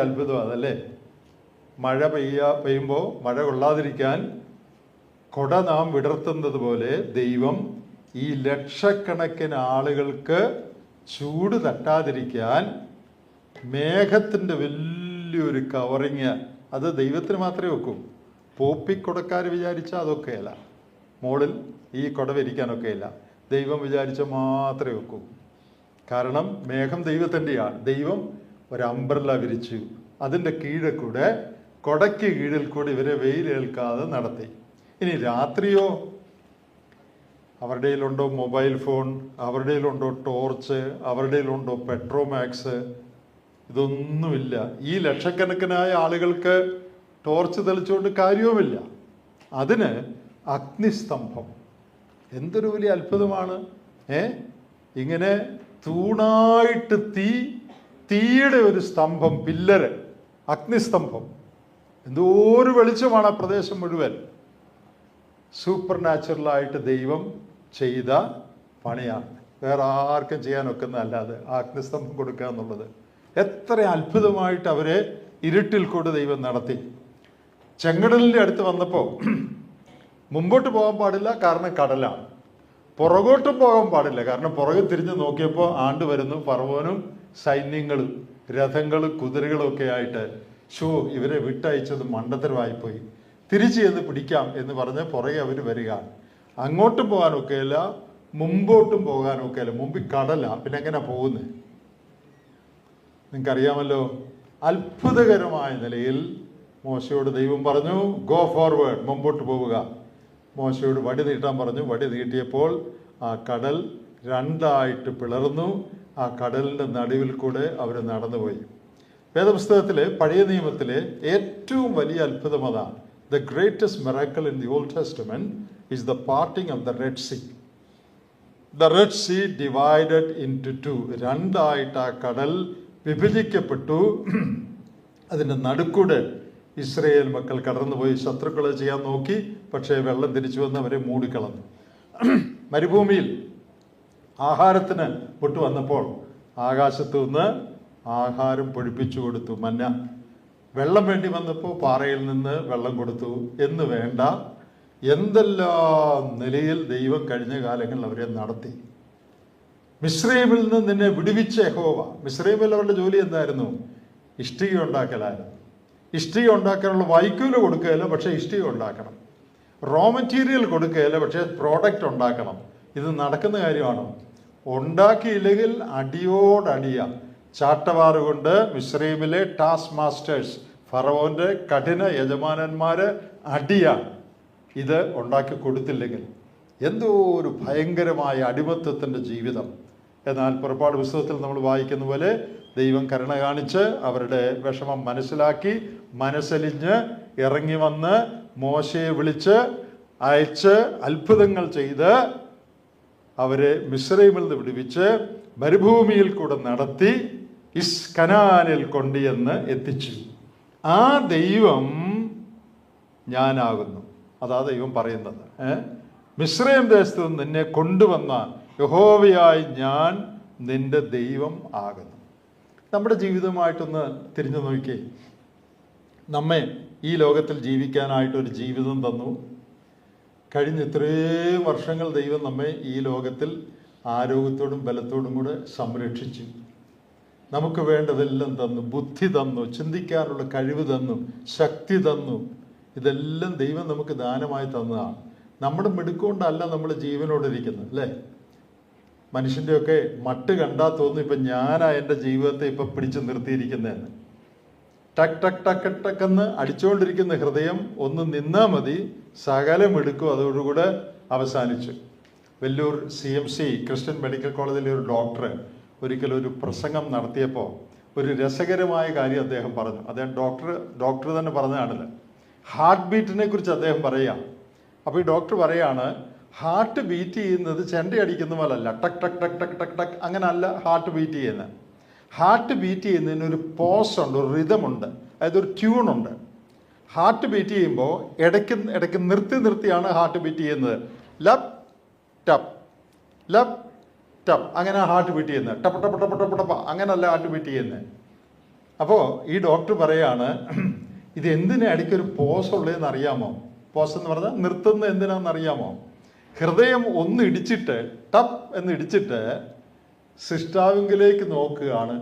അത്ഭുതം അതല്ലേ. മഴ പെയ്യുമ്പോൾ മഴ കൊള്ളാതിരിക്കാൻ കൊട നാം വിടർത്തുന്നത് പോലെ ദൈവം ഈ ലക്ഷക്കണക്കിന് ആളുകൾക്ക് ചൂട് തട്ടാതിരിക്കാൻ മേഘത്തിൻ്റെ വലിയൊരു കവറിങ്, അത് ദൈവത്തിന് മാത്രമേ വെക്കൂ. പോപ്പിക്കൊടക്കാർ വിചാരിച്ചാൽ അതൊക്കെയല്ല, മോളിൽ ഈ കൊട വിരിക്കാനൊക്കെയില്ല. ദൈവം വിചാരിച്ച മാത്രമേ വെക്കൂ. കാരണം മേഘം ദൈവത്തിൻ്റെയാണ്. ദൈവം ഒരു അംബ്രല്ല വിരിച്ചു, അതിൻ്റെ കീഴിൽ കൂടെ, കൊടയ്ക്ക് കീഴിൽ കൂടെ ഇവരെ വെയിലേൽക്കാതെ നടത്തി. ഇനി രാത്രിയോ, അവരുടെ കയ്യിലുണ്ടോ മൊബൈൽ ഫോൺ, അവരുടെ കയ്യിലുണ്ടോ ടോർച്ച്, അവരുടെ കയ്യിലുണ്ടോ പെട്രോമാക്സ്? ഇതൊന്നുമില്ല. ഈ ലക്ഷക്കണക്കിനായ ആളുകൾക്ക് ടോർച്ച് തെളിച്ചുകൊണ്ട് കാര്യവുമില്ല. അതിന് അഗ്നിസ്തംഭം. എന്തൊരു വലിയ അത്ഭുതമാണ്! ഇങ്ങനെ തൂണായിട്ട് തീയുടെ ഒരു സ്തംഭം, പില്ലറ്, അഗ്നിസ്തംഭം. എന്തോരു വെളിച്ചമാണ് ആ പ്രദേശം മുഴുവൻ. സൂപ്പർ നാച്ചുറലായിട്ട് ദൈവം ചെയ്ത പണിയാണ്. വേറെ ആർക്കും ചെയ്യാൻ ഒക്കുന്നതല്ലാതെ ആ അഗ്നിസ്തംഭം കൊടുക്കുക എന്നുള്ളത്. എത്ര അത്ഭുതമായിട്ട് അവരെ ഇരുട്ടിൽ കൂടെ ദൈവം നടത്തി. ചെങ്കടലിൻ്റെ അടുത്ത് വന്നപ്പോൾ മുമ്പോട്ട് പോകാൻ പാടില്ല, കാരണം കടലാണ്. പുറകോട്ടും പോകാൻ പാടില്ല, കാരണം പുറകെ തിരിഞ്ഞ് നോക്കിയപ്പോൾ ആണ്ട് വരുന്നു ഫറവോനും സൈന്യങ്ങളും രഥങ്ങളും കുതിരകളും ഒക്കെ ആയിട്ട്. ഇവരെ വിട്ടയച്ചത് മണ്ടത്തരമായിപ്പോയി, തിരിച്ചു ചെന്ന് പിടിക്കാം എന്ന് പറഞ്ഞ് പുറകെ അവർ വരിക. അങ്ങോട്ടും പോകാനൊക്കെയല്ല, മുമ്പോട്ടും പോകാനൊക്കെയല്ല. മുമ്പിൽ കടല, പിന്നെ എങ്ങനെ പോകുന്നത്? നിങ്ങൾക്കറിയാമല്ലോ. അത്ഭുതകരമായ നിലയിൽ മോശയോട് ദൈവം പറഞ്ഞു, ഗോ ഫോർവേഡ്, മുമ്പോട്ട് പോവുക. മോശയോട് വടി നീട്ടാൻ പറഞ്ഞു. വടി നീട്ടിയപ്പോൾ ആ കടൽ രണ്ടായിട്ട് പിളർന്നു. ആ കടലിൻ്റെ നടുവിൽ കൂടെ അവർ നടന്നുപോയി. വേദപുസ്തകത്തിലെ പഴയ നിയമത്തിലെ ഏറ്റവും വലിയ അത്ഭുതം അതാണ്. The greatest miracle in the Old Testament is the parting of the Red Sea. The Red Sea divided into two. രണ്ടായിട്ട് ആ കടൽ വിഭജിക്കപ്പെട്ടു. അതിൻ്റെ നടുക്കൂടെ ഇസ്രയേൽ മക്കൾ കടന്നുപോയി. ശത്രുക്കളെ ചെയ്യാൻ നോക്കി, പക്ഷേ വെള്ളം തിരിച്ചു വന്ന് അവരെ മൂടിക്കളഞ്ഞു. മരുഭൂമിയിൽ ആഹാരത്തിന് മുട്ട് വന്നപ്പോൾ ആകാശത്തു നിന്ന് ആഹാരം പൊഴിപ്പിച്ചു കൊടുത്തു, മന്ന. വെള്ളം വേണ്ടി വന്നപ്പോൾ പാറയിൽ നിന്ന് വെള്ളം കൊടുത്തു എന്ന് വേണ്ട, എന്തെല്ലാം നിലയിൽ ദൈവം കഴിഞ്ഞ കാലങ്ങളിൽ അവരെ നടത്തി. മിസ്രൈമിൽ നിന്ന് നിന്നെ വിടുവിച്ച യഹോവ. മിസ്രൈമിൽ അവരുടെ ജോലി എന്തായിരുന്നു? ഇഷ്ടിക ഉണ്ടാക്കലായിരുന്നു. ഇഷ്ടിക ഉണ്ടാക്കാനുള്ള വൈക്കോല് കൊടുക്കുകയില്ല, പക്ഷേ ഇഷ്ടിക ഉണ്ടാക്കണം. റോ മെറ്റീരിയൽ കൊടുക്കുകയില്ല, പക്ഷേ പ്രോഡക്റ്റ് ഉണ്ടാക്കണം. ഇത് നടക്കുന്ന കാര്യമാണോ? ഉണ്ടാക്കിയില്ലെങ്കിൽ അടിയോടടിയ ചാട്ടവാറ് കൊണ്ട് മിസ്രൈമിലെ ടാസ്ക് മാസ്റ്റേഴ്സ്, ഫറവോന്റെ കഠിന യജമാനന്മാര് അടിയാണ് ഇത് ഉണ്ടാക്കി കൊടുത്തില്ലെങ്കിൽ. എന്തോ ഒരു ഭയങ്കരമായ അടിമത്വത്തിൻ്റെ ജീവിതം. എന്നാൽ പുറപ്പാട് പുസ്തകത്തിൽ നമ്മൾ വായിക്കുന്ന പോലെ ദൈവം കരുണ കാണിച്ച് അവരുടെ വിഷമം മനസ്സിലാക്കി, മനസ്സലിഞ്ഞ് ഇറങ്ങി വന്ന് മോശയെ വിളിച്ച് അയച്ച് അത്ഭുതങ്ങൾ ചെയ്ത് അവരെ മിസ്രൈമിൽ നിന്ന് വിടുവിച്ച് മരുഭൂമിയിൽ കൂടെ നടത്തി കനാനിൽ കൊണ്ടുവന്ന് എത്തിച്ചു. ആ ദൈവം ഞാനാകുന്നു. അതാ ദൈവം പറയുന്നത്. മിസ്രൈം ദേശത്ത് നിന്ന് നിന്നെ കൊണ്ടുവന്ന യഹോവയായി ഞാൻ നിന്റെ ദൈവം ആകുന്നു. നമ്മുടെ ജീവിതമായിട്ടൊന്ന് തിരിഞ്ഞു നോക്കിയേ. നമ്മെ ഈ ലോകത്തിൽ ജീവിക്കാനായിട്ടൊരു ജീവിതം തന്നു. കഴിഞ്ഞ ഇത്രയും വർഷങ്ങൾ ദൈവം നമ്മെ ഈ ലോകത്തിൽ ആരോഗ്യത്തോടും ബലത്തോടും കൂടെ സംരക്ഷിച്ചു. നമുക്ക് വേണ്ടതെല്ലാം തന്നു. ബുദ്ധി തന്നു, ചിന്തിക്കാനുള്ള കഴിവ് തന്നു, ശക്തി തന്നു. ഇതെല്ലാം ദൈവം നമുക്ക് ദാനമായി തന്നതാണ്. നമ്മുടെ മിടുക്കൊണ്ടല്ല നമ്മൾ ജീവനോടിരിക്കുന്നത്, അല്ലേ? മനുഷ്യൻ്റെയൊക്കെ മട്ട് കണ്ടാൽ തോന്നും ഇപ്പം ഞാനാ എൻ്റെ ജീവിതത്തെ ഇപ്പം പിടിച്ചു നിർത്തിയിരിക്കുന്നതെന്ന്. ടക്ക് ടക്ക് ടക്ക് ടക്കെന്ന് അടിച്ചുകൊണ്ടിരിക്കുന്ന ഹൃദയം ഒന്ന് നിന്നാൽ മതി, സകലം എടുക്കും, അതോടുകൂടെ അവസാനിച്ചു. വെല്ലൂർ CMC ക്രിസ്ത്യൻ മെഡിക്കൽ കോളേജിലെ ഒരു ഡോക്ടർ ഒരിക്കലും ഒരു പ്രസംഗം നടത്തിയപ്പോൾ ഒരു രസകരമായ കാര്യം അദ്ദേഹം പറഞ്ഞു. അദ്ദേഹം ഡോക്ടർ തന്നെ പറഞ്ഞതാണല്ലോ. ഹാർട്ട് ബീറ്റിനെ കുറിച്ച് അദ്ദേഹം പറയാം. അപ്പോൾ ഈ ഡോക്ടർ പറയാണ്, ഹാർട്ട് ബീറ്റ് ചെയ്യുന്നത് ചെണ്ട അടിക്കുന്ന പോലല്ല, ടക്ക് ടക്ക് ടക്ക് ടക്ക് ടക്ക് ടക്ക് അങ്ങനല്ല ഹാർട്ട് ബീറ്റ് ചെയ്യുന്നത്. ഹാർട്ട് ബീറ്റ് ചെയ്യുന്നതിന് ഒരു പോസ് ഉണ്ട്, ഒരു റിതമുണ്ട്, അതായത് ഒരു ട്യൂണുണ്ട്. ഹാർട്ട് ബീറ്റ് ചെയ്യുമ്പോൾ ഇടയ്ക്ക് നിർത്തിയാണ് ഹാർട്ട് ബീറ്റ് ചെയ്യുന്നത്. ലപ് ടപ്പ് ടപ്പ് അങ്ങനെ ഹാർട്ട് ബീറ്റ് ചെയ്യുന്നത്. ടപ്പ് ടപ്പ് ടപ്പ് ടപ്പ് ടപ്പ് അങ്ങനല്ല ഹാർട്ട് ബീറ്റ് ചെയ്യുന്നത്. അപ്പോൾ ഈ ഡോക്ടർ പറയാണ്, ഇത് എന്തിനാ ഇടയ്ക്കൊരു പോസ് ഉള്ളതെന്ന് അറിയാമോ? പോസ് എന്ന് പറഞ്ഞാൽ നിർത്തുന്നത് എന്തിനാണെന്ന് അറിയാമോ? ഹൃദയം ഒന്ന് ഇടിച്ചിട്ട്, ടപ്പ് എന്ന് ഇടിച്ചിട്ട് സൃഷ്ടാവിങ്കിലേക്ക് നോക്കുകയാണ്,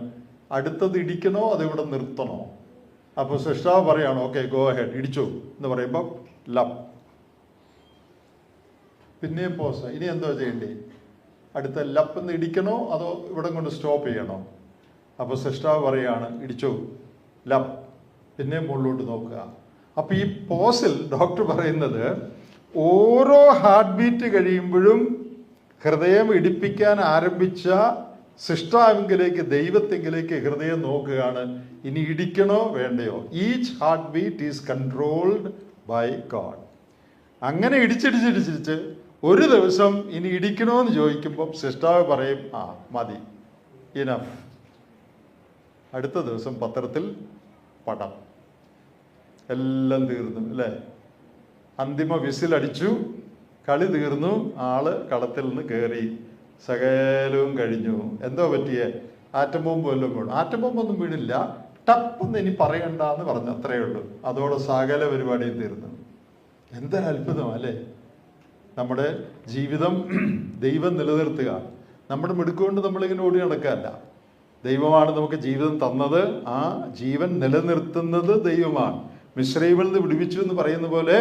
അടുത്തത് ഇടിക്കണോ അത് ഇവിടെ നിർത്തണോ? അപ്പോൾ സൃഷ്ടാവ് പറയാണ്, ഓക്കെ ഗോ ഹെഡ്, ഇടിച്ചു എന്ന് പറയുമ്പോൾ ലപ്പ്, പിന്നെയും പോസ്. ഇനി എന്തോ ചെയ്യണ്ടേ? അടുത്ത ലപ്പ് എന്ന് ഇടിക്കണോ അതോ ഇവിടെ കൊണ്ട് സ്റ്റോപ്പ് ചെയ്യണോ? അപ്പോൾ സൃഷ്ടാവ് പറയാണ്, ഇടിച്ചു, ലപ്പ്, പിന്നെയും മുകളിലോട്ട് നോക്കുക. അപ്പോൾ ഈ പോസിൽ ഡോക്ടർ പറയുന്നത്, ഓരോ ഹാർട്ട് ബീറ്റ് കഴിയുമ്പോഴും ഹൃദയം ഇടിപ്പിക്കാൻ ആരംഭിച്ച സൃഷ്ടാവിങ്കിലേക്ക്, ദൈവത്തെങ്കിലേക്ക് ഹൃദയം നോക്കുകയാണ്, ഇനി ഇടിക്കണോ വേണ്ടയോ? Each heart beat is controlled by God. അങ്ങനെ ഇടിച്ചിടിച്ചിടിച്ചിടിച്ച് ഒരു ദിവസം ഇനി ഇടിക്കണോന്ന് ചോദിക്കുമ്പോൾ സൃഷ്ടാവ് പറയും, ആ മതി, ഇനഫ്. അടുത്ത ദിവസം പത്രത്തിൽ പടം, എല്ലാം തീർന്നു അല്ലേ? അന്തിമ വിസിലടിച്ചു, കളി തീർന്നു, ആള് കളത്തിൽ നിന്ന് കയറി, സകലവും കഴിഞ്ഞു. എന്തോ പറ്റിയേ? ആറ്റം ബോംബ് വല്ലതും വീണു? ആറ്റം ബോംബൊന്നും വീണില്ല, ടപ്പെന്ന് ഇനി പറയണ്ടെന്ന് പറഞ്ഞു, അത്രയേ ഉള്ളൂ. അതോടെ സകല പരിപാടിയും തീർന്നു. എന്തൊരു അത്ഭുതമല്ലേ നമ്മുടെ ജീവിതം! ദൈവം നിലനിർത്തുക. നമ്മുടെ മിടുക്കുകൊണ്ട് നമ്മളിങ്ങനെ ഓടി നടക്കാനല്ല, ദൈവമാണ് നമുക്ക് ജീവിതം തന്നത്. ആ ജീവൻ നിലനിർത്തുന്നത് ദൈവമാണ്. മിസ്രയീമിൽ നിന്ന് വിടുവിച്ചു എന്ന് പറയുന്ന പോലെ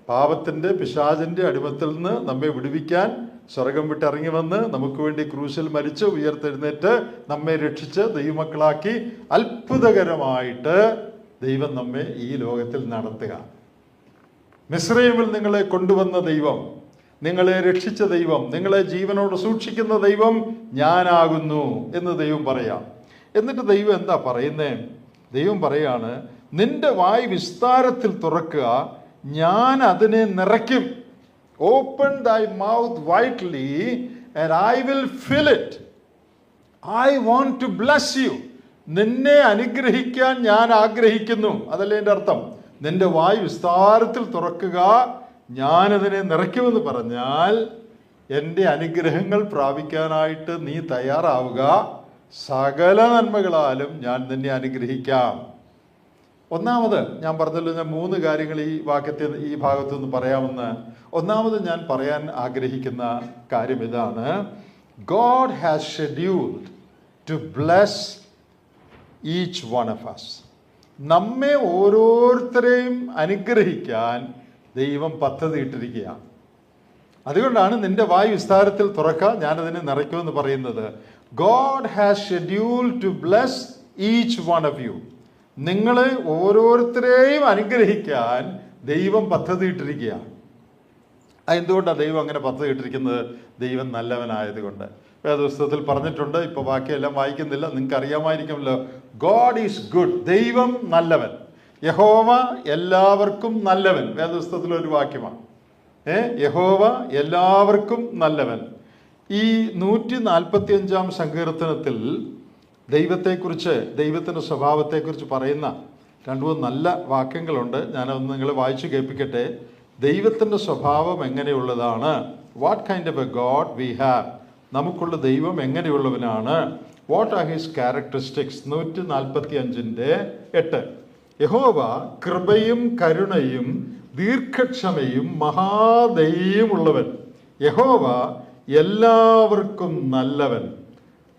പാപത്തിൻ്റെ, പിശാചിൻ്റെ അടിമത്തിൽ നിന്ന് നമ്മെ വിടുവിക്കാൻ സ്വർഗം വിട്ടിറങ്ങി വന്ന് നമുക്ക് വേണ്ടി ക്രൂശിൽ മരിച്ച് ഉയർത്തെഴുന്നേറ്റ് നമ്മെ രക്ഷിച്ച് ദൈവമക്കളാക്കി അത്ഭുതകരമായിട്ട് ദൈവം നമ്മെ ഈ ലോകത്തിൽ നടത്തുക. മിസ്രയീമിൽ നിങ്ങളെ കൊണ്ടുവന്ന ദൈവം, നിങ്ങളെ രക്ഷിച്ച ദൈവം, നിങ്ങളെ ജീവനോട് സൂക്ഷിക്കുന്ന ദൈവം ഞാനാകുന്നു എന്ന് ദൈവം പറയാം. എന്നിട്ട് ദൈവം എന്താ പറയുന്നേ? ദൈവം പറയാണ്, നിന്റെ വായ് വിസ്താരത്തിൽ തുറക്കുക, ഞാൻ അതിനെ നിറയ്ക്കും. Open thy mouth widely and I will fill it. I want to bless you. നിന്നെ അനുഗ്രഹിക്കാൻ ഞാൻ ആഗ്രഹിക്കുന്നു. അതല്ലേ എൻ്റെ അർത്ഥം? നിന്റെ വായ് വിസ്താരത്തിൽ തുറക്കുക, ഞാനതിനെ നിറയ്ക്കുമെന്ന് പറഞ്ഞാൽ എൻ്റെ അനുഗ്രഹങ്ങൾ പ്രാപിക്കാനായിട്ട് നീ തയ്യാറാവുക. സകല നന്മകളാലും ഞാൻ നിന്നെ അനുഗ്രഹിക്കാം. ഒന്നാമത് ഞാൻ പറഞ്ഞല്ലോ, ഞാൻ 3 കാര്യങ്ങൾ ഈ വാക്യത്തിൽ, ഈ ഭാഗത്തു നിന്ന് പറയാമെന്ന്. ഒന്നാമത് ഞാൻ പറയാൻ ആഗ്രഹിക്കുന്ന കാര്യം ഇതാണ്: God has scheduled to bless each one of us. നമ്മെ ഓരോരുത്തരെയും അനുഗ്രഹിക്കാൻ ദൈവം പദ്ധതി ഇട്ടിരിക്കുകയാണ്. അതുകൊണ്ടാണ് നിന്റെ വായ് വിസ്താരത്തിൽ തുറക്കുക, ഞാനതിനെ നിറയ്ക്കുമെന്ന് പറയുന്നത്. God has scheduled to bless each one of you. നിങ്ങളെ ഓരോരുത്തരെയും അനുഗ്രഹിക്കാൻ ദൈവം പദ്ധതി ഇട്ടിരിക്കുകയാണ്. എന്തുകൊണ്ടാണ് ദൈവം അങ്ങനെ പദ്ധതി ഇട്ടിരിക്കുന്നത്? ദൈവം നല്ലവനായതുകൊണ്ട്. വേദപുസ്തകത്തിൽ പറഞ്ഞിട്ടുണ്ട്, ഇപ്പോൾ ബാക്കിയെല്ലാം വായിക്കുന്നില്ല, നിങ്ങൾക്ക് അറിയാമായിരിക്കുമല്ലോ. God is good. ദൈവം നല്ലവൻ. യഹോവ എല്ലാവർക്കും നല്ലവൻ. വേദപുസ്തകത്തിലൊരു വാക്യമാണ്. യഹോവ എല്ലാവർക്കും നല്ലവൻ. ഈ 145-ാം സങ്കീർത്തനത്തിൽ ദൈവത്തെക്കുറിച്ച്, ദൈവത്തിൻ്റെ സ്വഭാവത്തെക്കുറിച്ച് പറയുന്ന 2-3 നല്ല വാക്യങ്ങളുണ്ട്. ഞാനതൊന്ന് നിങ്ങളെ വായിച്ചു കേൾപ്പിക്കട്ടെ. ദൈവത്തിൻ്റെ സ്വഭാവം എങ്ങനെയുള്ളതാണ്? What kind of a God we have. നമുക്കുള്ള ദൈവം എങ്ങനെയുള്ളവനാണ്? What are his characteristics. 145-8. Jehovah കൃപയും കരുണയും ദീർഘക്ഷമയും മഹാദയയുമുള്ളവൻ. യഹോവ എല്ലാവർക്കും നല്ലവൻ.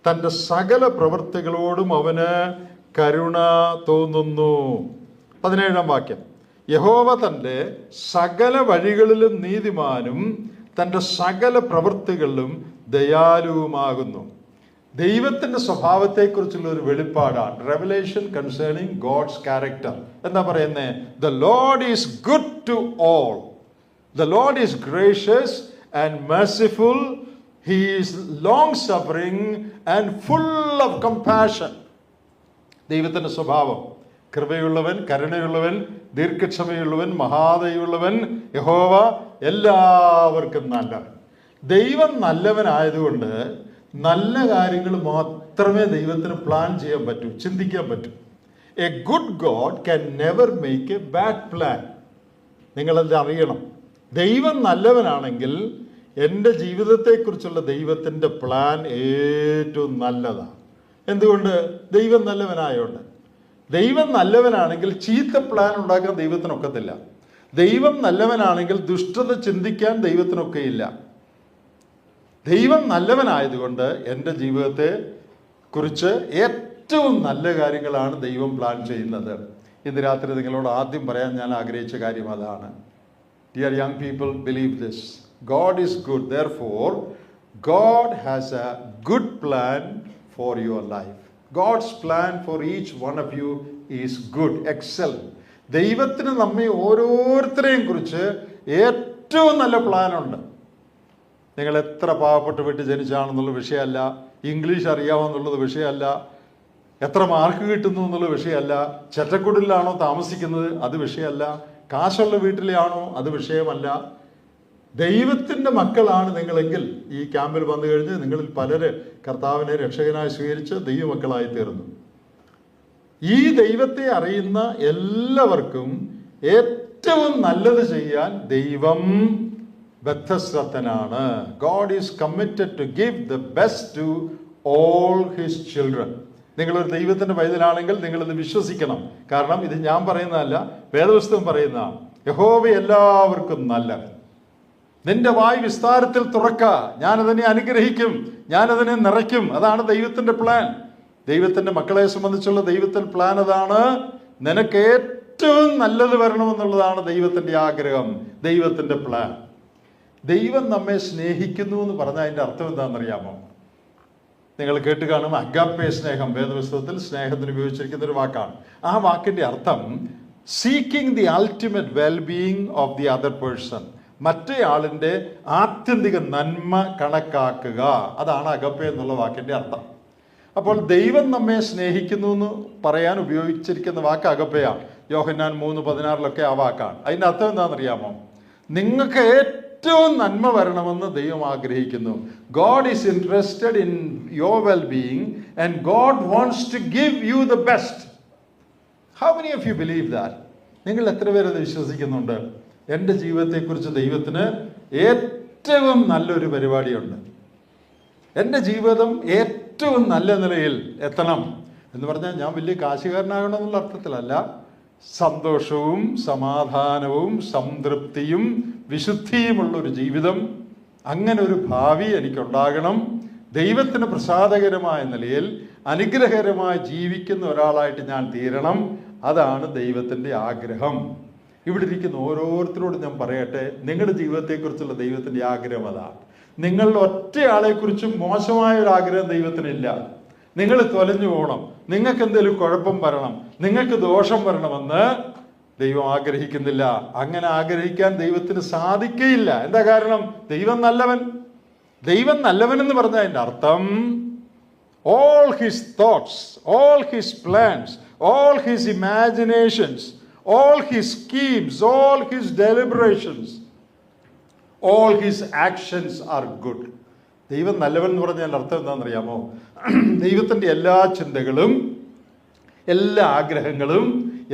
തൻ്റെ സകല പ്രവൃത്തികളോടും അവന് കരുണ തോന്നുന്നു. 17-ാം വാക്യം. യഹോവ തൻ്റെ സകല വഴികളിലും നീതിമാനും തൻ്റെ സകല പ്രവൃത്തികളിലും ദയാലുവുമാകുന്നു. ദൈവത്തിൻ്റെ സ്വഭാവത്തെക്കുറിച്ചുള്ള ഒരു വെളിപ്പാടാണ്. Revelation concerning God's character. എന്താ പറയുന്നത്? The Lord is good to all. The Lord is gracious and merciful. He is long suffering and full of compassion. ദൈവത്തിൻ്റെ സ്വഭാവം കൃപയുള്ളവൻ, കരുണയുള്ളവൻ, ദീർഘക്ഷമയുള്ളവൻ, മഹാദയുള്ളവൻ. യഹോവ എല്ലാവർക്കും നല്ലവൻ. ദൈവം നല്ലവനായതുകൊണ്ട് നല്ല കാര്യങ്ങൾ മാത്രമേ ദൈവത്തിന് പ്ലാൻ ചെയ്യാൻ പറ്റൂ, ചിന്തിക്കാൻ പറ്റൂ. A good God can never make A bad plan. നിങ്ങളെല്ലാം അറിയണം, ദൈവം നല്ലവനാണെങ്കിൽ എൻ്റെ ജീവിതത്തെക്കുറിച്ചുള്ള ദൈവത്തിൻ്റെ പ്ലാൻ ഏറ്റവും നല്ലതാണ്. എന്തുകൊണ്ട്? ദൈവം നല്ലവനായോണ്ട്. ദൈവം നല്ലവനാണെങ്കിൽ ചീത്ത പ്ലാൻ ഉണ്ടാക്കാൻ ദൈവത്തിനൊക്കത്തില്ല. ദൈവം നല്ലവനാണെങ്കിൽ ദുഷ്ടത ചിന്തിക്കാൻ ദൈവത്തിനൊക്കെയില്ല. ദൈവം നല്ലവനായതുകൊണ്ട് എൻ്റെ ജീവിതത്തെ കുറിച്ച് ഏറ്റവും നല്ല കാര്യങ്ങളാണ് ദൈവം പ്ലാൻ ചെയ്യുന്നത്. ഇന്ന് രാത്രി നിങ്ങളോട് ആദ്യം പറയാൻ ഞാൻ ആഗ്രഹിച്ച കാര്യം അതാണ്. Dear young people, believe this. God is good. Therefore, God has a good plan for your life. God's plan for each one of you is good, excellent. ദൈവത്തിന് നമ്മെ ഓരോരുത്തരെയും കുറിച്ച് ഏറ്റവും നല്ല പ്ലാനുണ്ട്. നിങ്ങൾ എത്ര പാവപ്പെട്ട വീട്ടിൽ ജനിച്ചാണെന്നുള്ള വിഷയമല്ല, ഇംഗ്ലീഷ് അറിയാമെന്നുള്ളത് വിഷയമല്ല, എത്ര മാർക്ക് കിട്ടുന്നു എന്നുള്ള വിഷയമല്ല, ചെറ്റക്കുടിലാണോ താമസിക്കുന്നത് അത് വിഷയമല്ല, കാശുള്ള വീട്ടിലാണോ അത് വിഷയമല്ല. ദൈവത്തിൻ്റെ മക്കളാണ് നിങ്ങളെങ്കിൽ ഈ ക്യാമ്പിൽ വന്നു കഴിഞ്ഞ് നിങ്ങളിൽ പലര് കർത്താവിനെ രക്ഷകനായി സ്വീകരിച്ച് ദൈവമക്കളായി തീർന്നു. ഈ ദൈവത്തെ അറിയുന്ന എല്ലാവർക്കും ഏറ്റവും നല്ലത് ചെയ്യാൻ ദൈവം ബദ്ധശ്രദ്ധനാണ്. God is committed to give the best to all his children. നിങ്ങളൊരു ദൈവത്തിൻ്റെ പൈതലാണെങ്കിൽ നിങ്ങളിത് വിശ്വസിക്കണം. കാരണം ഇത് ഞാൻ പറയുന്നതല്ല, വേദപുസ്തകം പറയുന്നതാണ്. യഹോവ എല്ലാവർക്കും നല്ലവൻ. നിന്റെ വായ് വിസ്താരത്തിൽ തുറക്ക, ഞാനതിനെ അനുഗ്രഹിക്കും, ഞാനതിനെ നിറയ്ക്കും. അതാണ് ദൈവത്തിൻ്റെ പ്ലാൻ. ദൈവത്തിൻ്റെ മക്കളെ സംബന്ധിച്ചുള്ള ദൈവത്തിൻ്റെ പ്ലാൻ അതാണ്. നിനക്ക് ഏറ്റവും നല്ലത് വരണമെന്നുള്ളതാണ് ദൈവത്തിൻ്റെ ആഗ്രഹം, ദൈവത്തിൻ്റെ പ്ലാൻ. ദൈവം നമ്മെ സ്നേഹിക്കുന്നു എന്ന് പറഞ്ഞാൽ അതിൻ്റെ അർത്ഥം എന്താണെന്നറിയാമോ? നിങ്ങൾ കേട്ട് കാണും, അഗാപ്പേ സ്നേഹം. വേദപുസ്തകത്തിൽ സ്നേഹത്തിന് ഉപയോഗിച്ചിരിക്കുന്ന ഒരു വാക്കാണ്. ആ വാക്കിൻ്റെ അർത്ഥം seeking the ultimate wellbeing of the other person. മറ്റേയാളിൻ്റെ ആത്യന്തിക നന്മ കണക്കാക്കുക. അതാണ് അഗപ്പേ എന്നുള്ള വാക്കിൻ്റെ അർത്ഥം. അപ്പോൾ ദൈവം നമ്മെ സ്നേഹിക്കുന്നു എന്ന് പറയാൻ ഉപയോഗിച്ചിരിക്കുന്ന വാക്ക് അഗപ്പയാണ്. യോഹന്നാൻ 3:16 ആ വാക്കാണ്. അതിൻ്റെ അർത്ഥം എന്താണെന്നറിയാമോ? നിങ്ങൾക്ക് ഏറ്റവും നന്മ വരണമെന്ന് ദൈവം ആഗ്രഹിക്കുന്നു. God is interested in your wellbeing and God wants to give you the best. How many of you believe that? നിങ്ങൾ എത്ര പേര് അത് വിശ്വസിക്കുന്നുണ്ട്? എൻ്റെ ജീവിതത്തെക്കുറിച്ച് ദൈവത്തിന് ഏറ്റവും നല്ലൊരു പരിപാടിയുണ്ട്. എൻ്റെ ജീവിതം ഏറ്റവും നല്ല നിലയിൽ എത്തണം എന്ന് പറഞ്ഞാൽ ഞാൻ വലിയ കാശുകാരനാകണമെന്നുള്ള അർത്ഥത്തിലല്ല. സന്തോഷവും സമാധാനവും സംതൃപ്തിയും വിശുദ്ധിയുമുള്ളൊരു ജീവിതം, അങ്ങനെ ഒരു ഭാവി എനിക്കുണ്ടാകണം. ദൈവത്തിന് പ്രസാദകരമായ നിലയിൽ അനുഗ്രഹകരമായി ജീവിക്കുന്ന ഒരാളായിട്ട് ഞാൻ തീരണം. അതാണ് ദൈവത്തിൻ്റെ ആഗ്രഹം. ഇവിടെ ഇരിക്കുന്ന ഓരോരുത്തരോടും ഞാൻ പറയട്ടെ, നിങ്ങളുടെ ജീവിതത്തെക്കുറിച്ചുള്ള ദൈവത്തിൻ്റെ ആഗ്രഹം അതാണ്. നിങ്ങളുടെ ഒറ്റയാളെക്കുറിച്ചും മോശമായ ഒരു ആഗ്രഹം ദൈവത്തിനില്ല. നിങ്ങൾ തൊലഞ്ഞു പോകണം, നിങ്ങൾക്ക് എന്തെങ്കിലും കുഴപ്പം വരണം, നിങ്ങൾക്ക് ദോഷം വരണമെന്ന് ദൈവം ആഗ്രഹിക്കുന്നില്ല. അങ്ങനെ ആഗ്രഹിക്കാൻ ദൈവത്തിന് സാധിക്കുകയില്ല. എന്താ കാരണം? ദൈവം നല്ലവൻ. ദൈവം നല്ലവൻ എന്ന് പറഞ്ഞാൽ അതിൻ്റെ അർത്ഥം all his thoughts, all his plans, all his imaginations, all his schemes, all his deliberations, all his actions are good. ദൈവം നല്ലവൻ എന്ന് പറഞ്ഞാൽ അർത്ഥം എന്താണെന്നറിയാമോ? ദൈവത്തിൻ്റെ എല്ലാ ചിന്തകളും, എല്ലാ ആഗ്രഹങ്ങളും,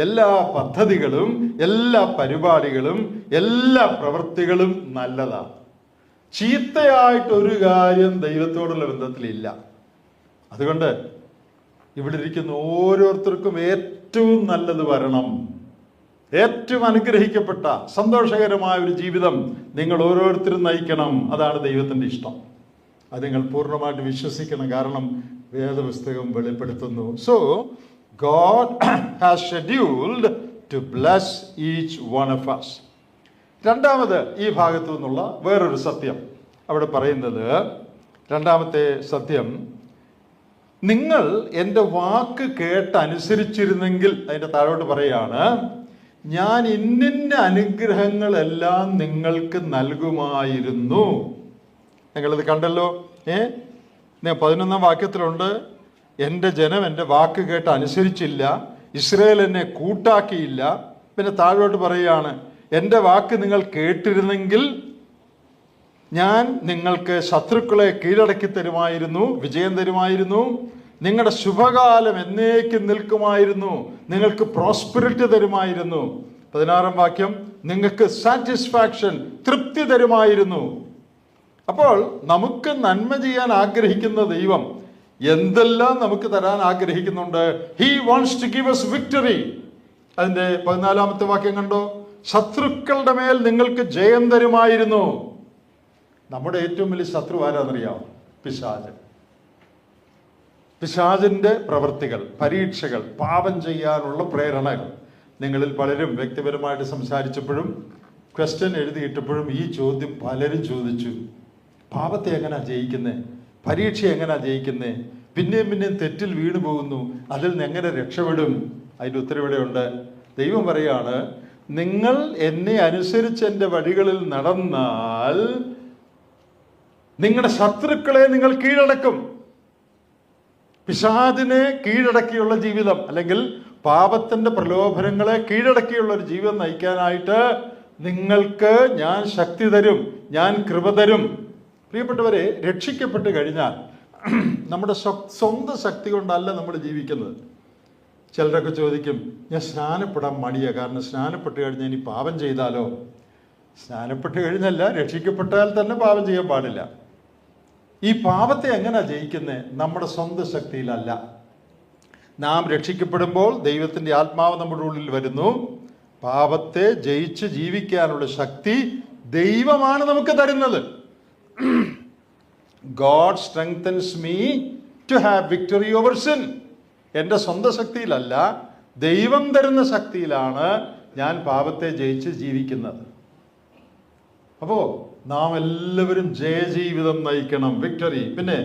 എല്ലാ പദ്ധതികളും, എല്ലാ പരിപാടികളും, എല്ലാ പ്രവൃത്തികളും നല്ലതാണ്. ചീത്തയായിട്ടൊരു കാര്യം ദൈവത്തോടുള്ള ബന്ധത്തിലില്ല. അതുകൊണ്ട് ഇവിടെ ഇരിക്കുന്ന ഓരോരുത്തർക്കും ഏറ്റവും നല്ലത് വരണം. ഏറ്റവും അനുഗ്രഹിക്കപ്പെട്ട സന്തോഷകരമായ ഒരു ജീവിതം നിങ്ങൾ ഓരോരുത്തരും നയിക്കണം. അതാണ് ദൈവത്തിൻ്റെ ഇഷ്ടം. അത് നിങ്ങൾ പൂർണ്ണമായിട്ട് വിശ്വസിക്കണം. കാരണം വേദപുസ്തകം വെളിപ്പെടുത്തുന്നു. So God has scheduled to bless each one of us. രണ്ടാമത് ഈ ഭാഗത്തു നിന്നുള്ള വേറൊരു സത്യം അവിടെ പറയുന്നത്, രണ്ടാമത്തെ സത്യം, നിങ്ങൾ എൻ്റെ വാക്ക് കേട്ടനുസരിച്ചിരുന്നെങ്കിൽ, അതിൻ്റെ താഴോട്ട് പറയുകയാണ്, ഞാൻ ഇന്നിന്ന അനുഗ്രഹങ്ങളെല്ലാം നിങ്ങൾക്ക് നൽകുമായിരുന്നു. നിങ്ങളിത് കണ്ടല്ലോ. 11 വാക്യത്തിലുണ്ട്, എൻ്റെ ജനം എൻ്റെ വാക്ക് കേട്ട് അനുസരിച്ചില്ല, ഇസ്രായേൽ എന്നെ കൂട്ടാക്കിയില്ല. പിന്നെ താഴോട്ട് പറയുകയാണ്, എൻ്റെ വാക്ക് നിങ്ങൾ കേട്ടിരുന്നെങ്കിൽ ഞാൻ നിങ്ങൾക്ക് ശത്രുക്കളെ കീഴടക്കി തരുമായിരുന്നു, വിജയം തരുമായിരുന്നു, നിങ്ങളുടെ ശുഭകാലം എന്നേക്കും നിൽക്കുമായിരുന്നു, നിങ്ങൾക്ക് പ്രോസ്പെരിറ്റി തരുമായിരുന്നു. 16 വാക്യം, നിങ്ങൾക്ക് സാറ്റിസ്ഫാക്ഷൻ, തൃപ്തി തരുമായിരുന്നു. അപ്പോൾ നമുക്ക് നന്മ ചെയ്യാൻ ആഗ്രഹിക്കുന്ന ദൈവം എന്തെല്ലാം നമുക്ക് തരാൻ ആഗ്രഹിക്കുന്നുണ്ട്. He wants to give us victory. അതിന്റെ 14-ാമത്തെ വാക്യം കണ്ടോ? ശത്രുക്കളുടെ മേൽ നിങ്ങൾക്ക് ജയം തരുമായിരുന്നു. നമ്മുടെ ഏറ്റവും വലിയ ശത്രു ആരാന്നറിയാമോ? പിശാചൻ. പിശാചിന്റെ പ്രവൃത്തികൾ, പരീക്ഷകൾ, പാപം ചെയ്യാനുള്ള പ്രേരണകൾ. നിങ്ങളിൽ പലരും വ്യക്തിപരമായിട്ട് സംസാരിച്ചപ്പോഴും ക്വസ്റ്റ്യൻ എഴുതിയിട്ടപ്പോഴും ഈ ചോദ്യം പലരും ചോദിച്ചു. പാപത്തെ എങ്ങനെയാ ജയിക്കുന്നേ? പരീക്ഷ എങ്ങനെയാ ജയിക്കുന്നേ? പിന്നെയും പിന്നെയും തെറ്റിൽ വീണു പോകുന്നു, അതിൽ നിന്ന് എങ്ങനെ രക്ഷപ്പെടും? അതിൻ്റെ ഉത്തരവിടെയുണ്ട്. ദൈവം പറയാണ്, നിങ്ങൾ എന്നെ അനുസരിച്ച് എൻ്റെ വഴികളിൽ നടന്നാൽ നിങ്ങളുടെ ശത്രുക്കളെ നിങ്ങൾ കീഴടക്കും. പിശാചിനെ കീഴടക്കിയുള്ള ജീവിതം, അല്ലെങ്കിൽ പാപത്തിന്റെ പ്രലോഭനങ്ങളെ കീഴടക്കിയുള്ള ഒരു ജീവിതം നയിക്കാനായിട്ട് നിങ്ങൾക്ക് ഞാൻ ശക്തി തരും, ഞാൻ കൃപ തരും. പ്രിയപ്പെട്ടവരെ, രക്ഷിക്കപ്പെട്ട് കഴിഞ്ഞാൽ നമ്മുടെ സ്വന്തം ശക്തി കൊണ്ടല്ല നമ്മൾ ജീവിക്കുന്നത്. ചിലരൊക്കെ ചോദിക്കും, ഞാൻ സ്നാനപ്പെടാൻ മടിയാണ്, കാരണം സ്നാനപ്പെട്ട് കഴിഞ്ഞാൽ ഇനി പാപം ചെയ്താലോ? സ്നാനപ്പെട്ട് കഴിഞ്ഞല്ല, രക്ഷിക്കപ്പെട്ടാൽ തന്നെ പാപം ചെയ്യാൻ പാടില്ല. ഈ പാപത്തെ എങ്ങനെയാ ജയിക്കുന്നത്? നമ്മുടെ സ്വന്തം ശക്തിയിലല്ല. നാം രക്ഷിക്കപ്പെടുമ്പോൾ ദൈവത്തിൻ്റെ ആത്മാവ് നമ്മുടെ ഉള്ളിൽ വരുന്നു. പാപത്തെ ജയിച്ച് ജീവിക്കാനുള്ള ശക്തി ദൈവമാണ് നമുക്ക് തരുന്നത്. God strengthens me to have victory over sin. എൻ്റെ സ്വന്തം ശക്തിയിലല്ല, ദൈവം തരുന്ന ശക്തിയിലാണ് ഞാൻ പാപത്തെ ജയിച്ച് ജീവിക്കുന്നത്. അപ്പോൾ നാം എല്ലാവരും ജയജീവിതം നയിക്കണം, വിക്ടറി. പിന്നെ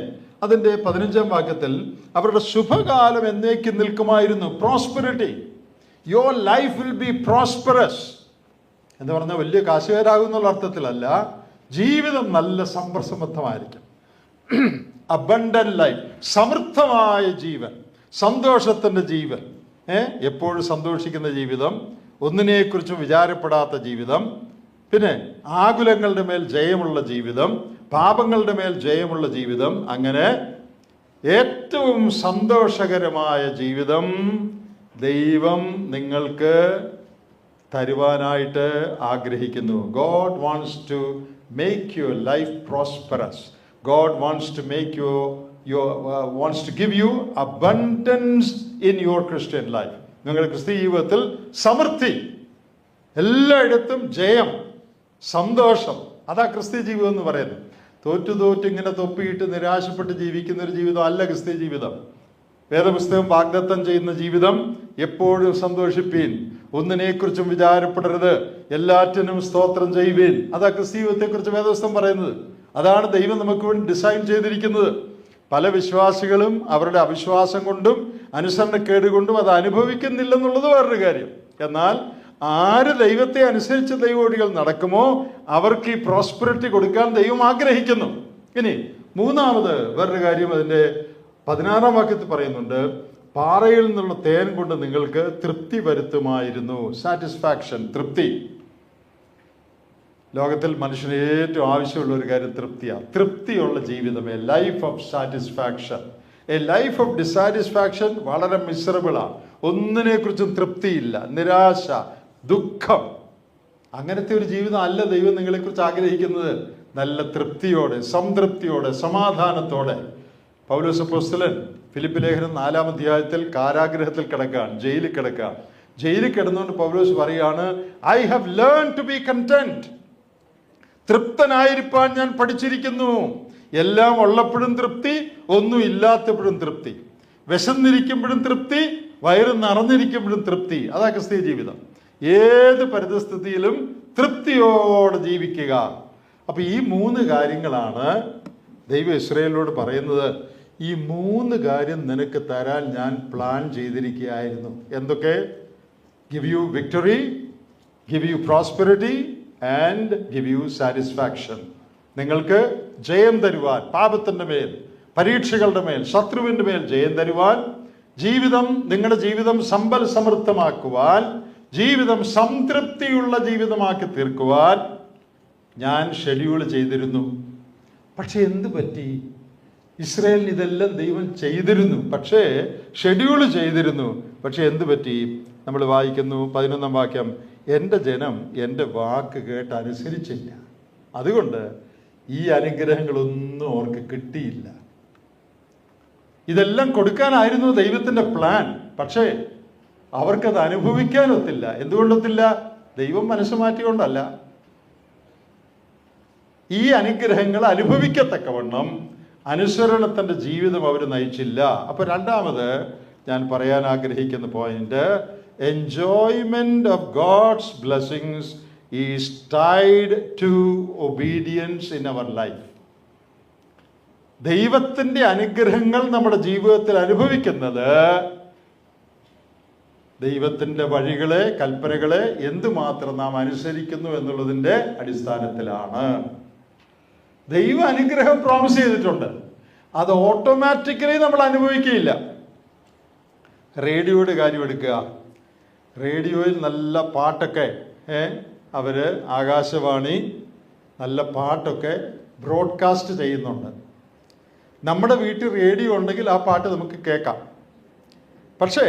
അതിൻ്റെ 15-ാം വാക്യത്തിൽ അവരുടെ ശുഭകാലം എന്നേക്കും നിൽക്കുമായിരുന്നു. Prosperity. Your life will be prosperous എന്ന് പറഞ്ഞാൽ വലിയ കാശുകാരാകുന്നുള്ള അർത്ഥത്തിലല്ല, ജീവിതം നല്ല സമ്പർസമൃദ്ധമായിരിക്കും. അബണ്ടന്റ് ലൈഫ്, സമൃദ്ധമായ ജീവൻ, സന്തോഷത്തിൻ്റെ ജീവൻ, എപ്പോഴും സന്തോഷിക്കുന്ന ജീവിതം, ഒന്നിനെക്കുറിച്ചും വിചാരപ്പെടാത്ത ജീവിതം, പിന്നെ ആകുലങ്ങളുടെ മേൽ ജയമുള്ള ജീവിതം, പാപങ്ങളുടെ മേൽ ജയമുള്ള ജീവിതം. അങ്ങനെ ഏറ്റവും സന്തോഷകരമായ ജീവിതം ദൈവം നിങ്ങൾക്ക് തരുവാനായിട്ട് ആഗ്രഹിക്കുന്നു. God wants to make your life prosperous. God wants to make wants to give you abundance in your Christian life. നിങ്ങളുടെ ക്രിസ്തീയ ജീവിതത്തിൽ സമൃദ്ധി, എല്ലായിടത്തും ജയം, സന്തോഷം. അതാ ക്രിസ്തീയ ജീവിതം എന്ന് പറയുന്നത്. തോറ്റു ഇങ്ങനെ തൊപ്പിയിട്ട് നിരാശപ്പെട്ട് ജീവിക്കുന്ന ഒരു ജീവിതം അല്ല ക്രിസ്തീയ ജീവിതം. വേദപുസ്തകം വാഗ്ദത്തം ചെയ്യുന്ന ജീവിതം എപ്പോഴും സന്തോഷിപ്പീൻ, ഒന്നിനെക്കുറിച്ചും വിചാരപ്പെടരുത്, എല്ലാറ്റിനും സ്തോത്രം ചെയ്യുവീൻ. അതാ ക്രിസ്തീയ ജീവിതത്തെക്കുറിച്ച് വേദപുസ്തകം പറയുന്നത്. അതാണ് ദൈവം നമുക്ക് വേണ്ടി ഡിസൈൻ ചെയ്തിരിക്കുന്നത്. പല വിശ്വാസികളും അവരുടെ അവിശ്വാസം കൊണ്ടും അനുസരണക്കേട് കൊണ്ടും അത് അനുഭവിക്കുന്നില്ലെന്നുള്ളത് വേറൊരു കാര്യം. എന്നാൽ ആര് ദൈവത്തെ അനുസരിച്ച് ദൈവോടികൾ നടക്കുമോ അവർക്ക് ഈ പ്രോസ്പെറിറ്റി കൊടുക്കാൻ ദൈവം ആഗ്രഹിക്കുന്നു. ഇനി മൂന്നാമത് വേറൊരു കാര്യം അതിൻ്റെ 16-ാം വാക്യത്തിൽ പറയുന്നുണ്ട്, പാറയിൽ നിന്നുള്ള തേൻ കൊണ്ട് നിങ്ങൾക്ക് തൃപ്തി വരുത്തുമായിരുന്നു. സാറ്റിസ്ഫാക്ഷൻ, തൃപ്തി. ലോകത്തിൽ മനുഷ്യന് ഏറ്റവും ആവശ്യമുള്ള ഒരു കാര്യം തൃപ്തിയാണ്. തൃപ്തിയുള്ള ജീവിതം, A life of satisfaction. A life of dissatisfaction വളരെ മിസറബിളാണ്. ഒന്നിനെക്കുറിച്ചും തൃപ്തിയില്ല, നിരാശ, ദുഃഖം. അങ്ങനത്തെ ഒരു ജീവിതം അല്ല ദൈവം നിങ്ങളെക്കുറിച്ച് ആഗ്രഹിക്കുന്നത്. നല്ല തൃപ്തിയോടെ, സംതൃപ്തിയോടെ, സമാധാനത്തോടെ. പൗലോസ് അപ്പോസ്തലൻ ഫിലിപ്പ് ലേഖനം 4-ാം അധ്യായത്തിൽ കാരാഗ്രഹത്തിൽ കിടക്കുകയാണ്, ജയിലിൽ കിടക്കുകയാണ്. ജയിലിൽ കിടന്നുകൊണ്ട് പൗലോസ് പറയാണ്, I have learn to be content. തൃപ്തനായിരിക്കാൻ ഞാൻ പഠിച്ചിരിക്കുന്നു. എല്ലാം ഉള്ളപ്പോഴും തൃപ്തി, ഒന്നും ഇല്ലാത്തപ്പോഴും തൃപ്തി. വിശന്നിരിക്കുമ്പോഴും തൃപ്തി, വയറ് നിറഞ്ഞിരിക്കുമ്പോഴും തൃപ്തി. അതാ ക്രിസ്തീയ ജീവിതം. ഏത് പരിതസ്ഥിതിയിലും തൃപ്തിയോടെ ജീവിക്കുക. അപ്പൊ ഈ 3 കാര്യങ്ങളാണ് ദൈവം ഇസ്രായേലിനോട് പറയുന്നത്. ഈ 3 കാര്യം നിനക്ക് തരാൻ ഞാൻ പ്ലാൻ ചെയ്തിരിക്കുകയായിരുന്നു. എന്തൊക്കെ? Give you victory, give you prosperity and give you satisfaction. നിങ്ങൾക്ക് ജയം തരുവാൻ, പാപത്തിൻ്റെ മേൽ, പരീക്ഷകളുടെ മേൽ, ശത്രുവിൻ്റെ മേൽ ജയം തരുവാൻ, ജീവിതം, നിങ്ങളുടെ ജീവിതം സമ്പൽ സമൃദ്ധമാക്കുവാൻ, ജീവിതം സംതൃപ്തിയുള്ള ജീവിതമാക്കി തീർക്കുവാൻ ഞാൻ ഷെഡ്യൂൾ ചെയ്തിരുന്നു. പക്ഷെ എന്ത് പറ്റി? ഇസ്രായേലിന് ഇതെല്ലാം ദൈവം ചെയ്തിരുന്നു, പക്ഷേ ഷെഡ്യൂൾ ചെയ്തിരുന്നു. പക്ഷെ എന്ത് പറ്റി? നമ്മൾ വായിക്കുന്നു 11-ാം വാക്യം, എൻ്റെ ജനം എൻ്റെ വാക്ക് കേട്ട് അനുസരിച്ചില്ല, അതുകൊണ്ട് ഈ അനുഗ്രഹങ്ങളൊന്നും അവർക്ക് കിട്ടിയില്ല. ഇതെല്ലാം കൊടുക്കാനായിരുന്നു ദൈവത്തിൻ്റെ പ്ലാൻ. പക്ഷേ അവർക്കത് അനുഭവിക്കാനൊത്തില്ല. എന്തുകൊണ്ടൊത്തില്ല? ദൈവം മനസ്സ് മാറ്റിക്കൊണ്ടല്ല. ഈ അനുഗ്രഹങ്ങൾ അനുഭവിക്കത്തക്കവണ്ണം അനുസരണത്തിൻ്റെ ജീവിതം അവർ നയിച്ചില്ല. അപ്പൊ രണ്ടാമത് ഞാൻ പറയാൻ ആഗ്രഹിക്കുന്ന point, enjoyment of God's blessings is tied to obedience in our life. ദൈവത്തിൻ്റെ അനുഗ്രഹങ്ങൾ നമ്മുടെ ജീവിതത്തിൽ അനുഭവിക്കുന്നത് ദൈവത്തിൻ്റെ വഴികളെ, കൽപ്പനകളെ എന്തുമാത്രം നാം അനുസരിക്കുന്നു എന്നുള്ളതിൻ്റെ അടിസ്ഥാനത്തിലാണ്. ദൈവ അനുഗ്രഹം പ്രോമിസ് ചെയ്തിട്ടുണ്ട്, അത് ഓട്ടോമാറ്റിക്കലി നമ്മൾ അനുഭവിക്കുകയില്ല. റേഡിയോയുടെ കാര്യം എടുക്കുക. റേഡിയോയിൽ നല്ല പാട്ടൊക്കെ അവര് ആകാശവാണി നല്ല പാട്ടൊക്കെ ബ്രോഡ്കാസ്റ്റ് ചെയ്യുന്നുണ്ട്. നമ്മുടെ വീട്ടിൽ റേഡിയോ ഉണ്ടെങ്കിൽ ആ പാട്ട് നമുക്ക് കേൾക്കാം. പക്ഷേ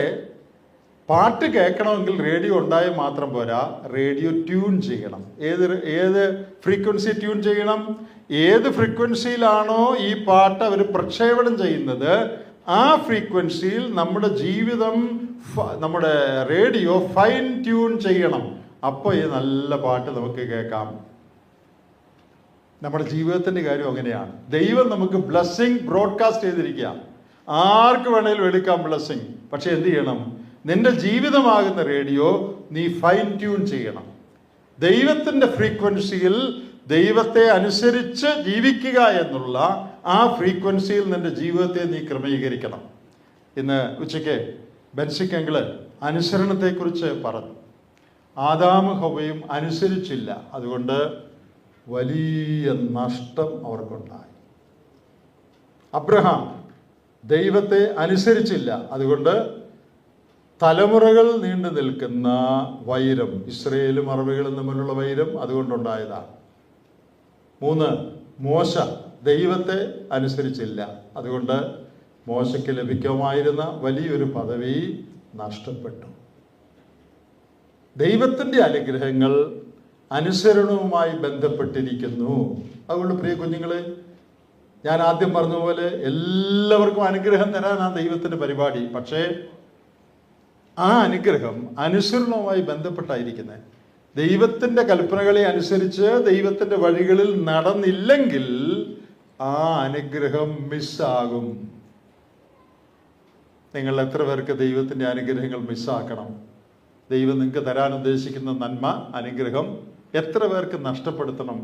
പാട്ട് കേൾക്കണമെങ്കിൽ റേഡിയോ ഉണ്ടായാൽ മാത്രം പോരാ, റേഡിയോ ട്യൂൺ ചെയ്യണം. ഏത് ഫ്രീക്വൻസി ട്യൂൺ ചെയ്യണം? ഏത് ഫ്രീക്വൻസിയിലാണോ ഈ പാട്ട് അവർ പ്രക്ഷേപണം ചെയ്യുന്നത്, ആ ഫ്രീക്വൻസിയിൽ നമ്മുടെ ജീവിതം, നമ്മുടെ റേഡിയോ ഫൈൻ ട്യൂൺ ചെയ്യണം. അപ്പോൾ ഈ നല്ല പാട്ട് നമുക്ക് കേൾക്കാം. നമ്മുടെ ജീവിതത്തിൻ്റെ കാര്യം അങ്ങനെയാണ്. ദൈവം നമുക്ക് ബ്ലെസ്സിങ് ബ്രോഡ്കാസ്റ്റ് ചെയ്തിരിക്കുക. ആർക്ക് വേണേലും എടുക്കാം ബ്ലെസ്സിങ്. പക്ഷെ എന്ത് ചെയ്യണം? നിന്റെ ജീവിതമാകുന്ന റേഡിയോ നീ ഫൈൻ ട്യൂൺ ചെയ്യണം. ദൈവത്തിൻ്റെ ഫ്രീക്വൻസിയിൽ ദൈവത്തെ അനുസരിച്ച് ജീവിക്കുക എന്നുള്ള ആ ഫ്രീക്വൻസിയിൽ നിന്റെ ജീവിതത്തെ നീ ക്രമീകരിക്കണം. ഇന്ന് ഉച്ചയ്ക്ക് ബെൻസിക്കെങ്കിള് അനുസരണത്തെക്കുറിച്ച് പറഞ്ഞു. ആദാമും ഹവ്വയും അനുസരിച്ചില്ല, അതുകൊണ്ട് വലിയ നഷ്ടം അവർക്കുണ്ടായി. അബ്രഹാം ദൈവത്തെ അനുസരിച്ചില്ല, അതുകൊണ്ട് തലമുറകൾ നീണ്ടു നിൽക്കുന്ന വൈരം, ഇസ്രയേലും അറബികളും തമ്മിലുള്ള വൈരം അതുകൊണ്ടുണ്ടായതാണ്. 3, മോശ ദൈവത്തെ അനുസരിച്ചില്ല, അതുകൊണ്ട് മോശയ്ക്ക് ലഭിക്കുമായിരുന്ന വലിയൊരു പദവി നഷ്ടപ്പെട്ടു. ദൈവത്തിൻ്റെ അനുഗ്രഹങ്ങൾ അനുസരണവുമായി ബന്ധപ്പെട്ടിരിക്കുന്നു. അതുകൊണ്ട് പ്രിയ കുഞ്ഞുങ്ങളെ, ഞാൻ ആദ്യം പറഞ്ഞതുപോലെ എല്ലാവർക്കും അനുഗ്രഹം തരാനാണ് ദൈവത്തിൻ്റെ പരിപാടി. പക്ഷേ ആ അനുഗ്രഹം അനുസരണവുമായി ബന്ധപ്പെട്ടായിരിക്കുന്നത്. ദൈവത്തിൻ്റെ കൽപ്പനകളെ അനുസരിച്ച് ദൈവത്തിൻ്റെ വഴികളിൽ നടന്നില്ലെങ്കിൽ ആ അനുഗ്രഹം മിസ്സാകും. നിങ്ങൾ എത്ര പേർക്ക് ദൈവത്തിൻ്റെ അനുഗ്രഹങ്ങൾ മിസ്സാക്കണം? ദൈവം നിങ്ങൾക്ക് തരാൻ ഉദ്ദേശിക്കുന്ന നന്മ, അനുഗ്രഹം എത്ര പേർക്ക് നഷ്ടപ്പെടുത്തണം?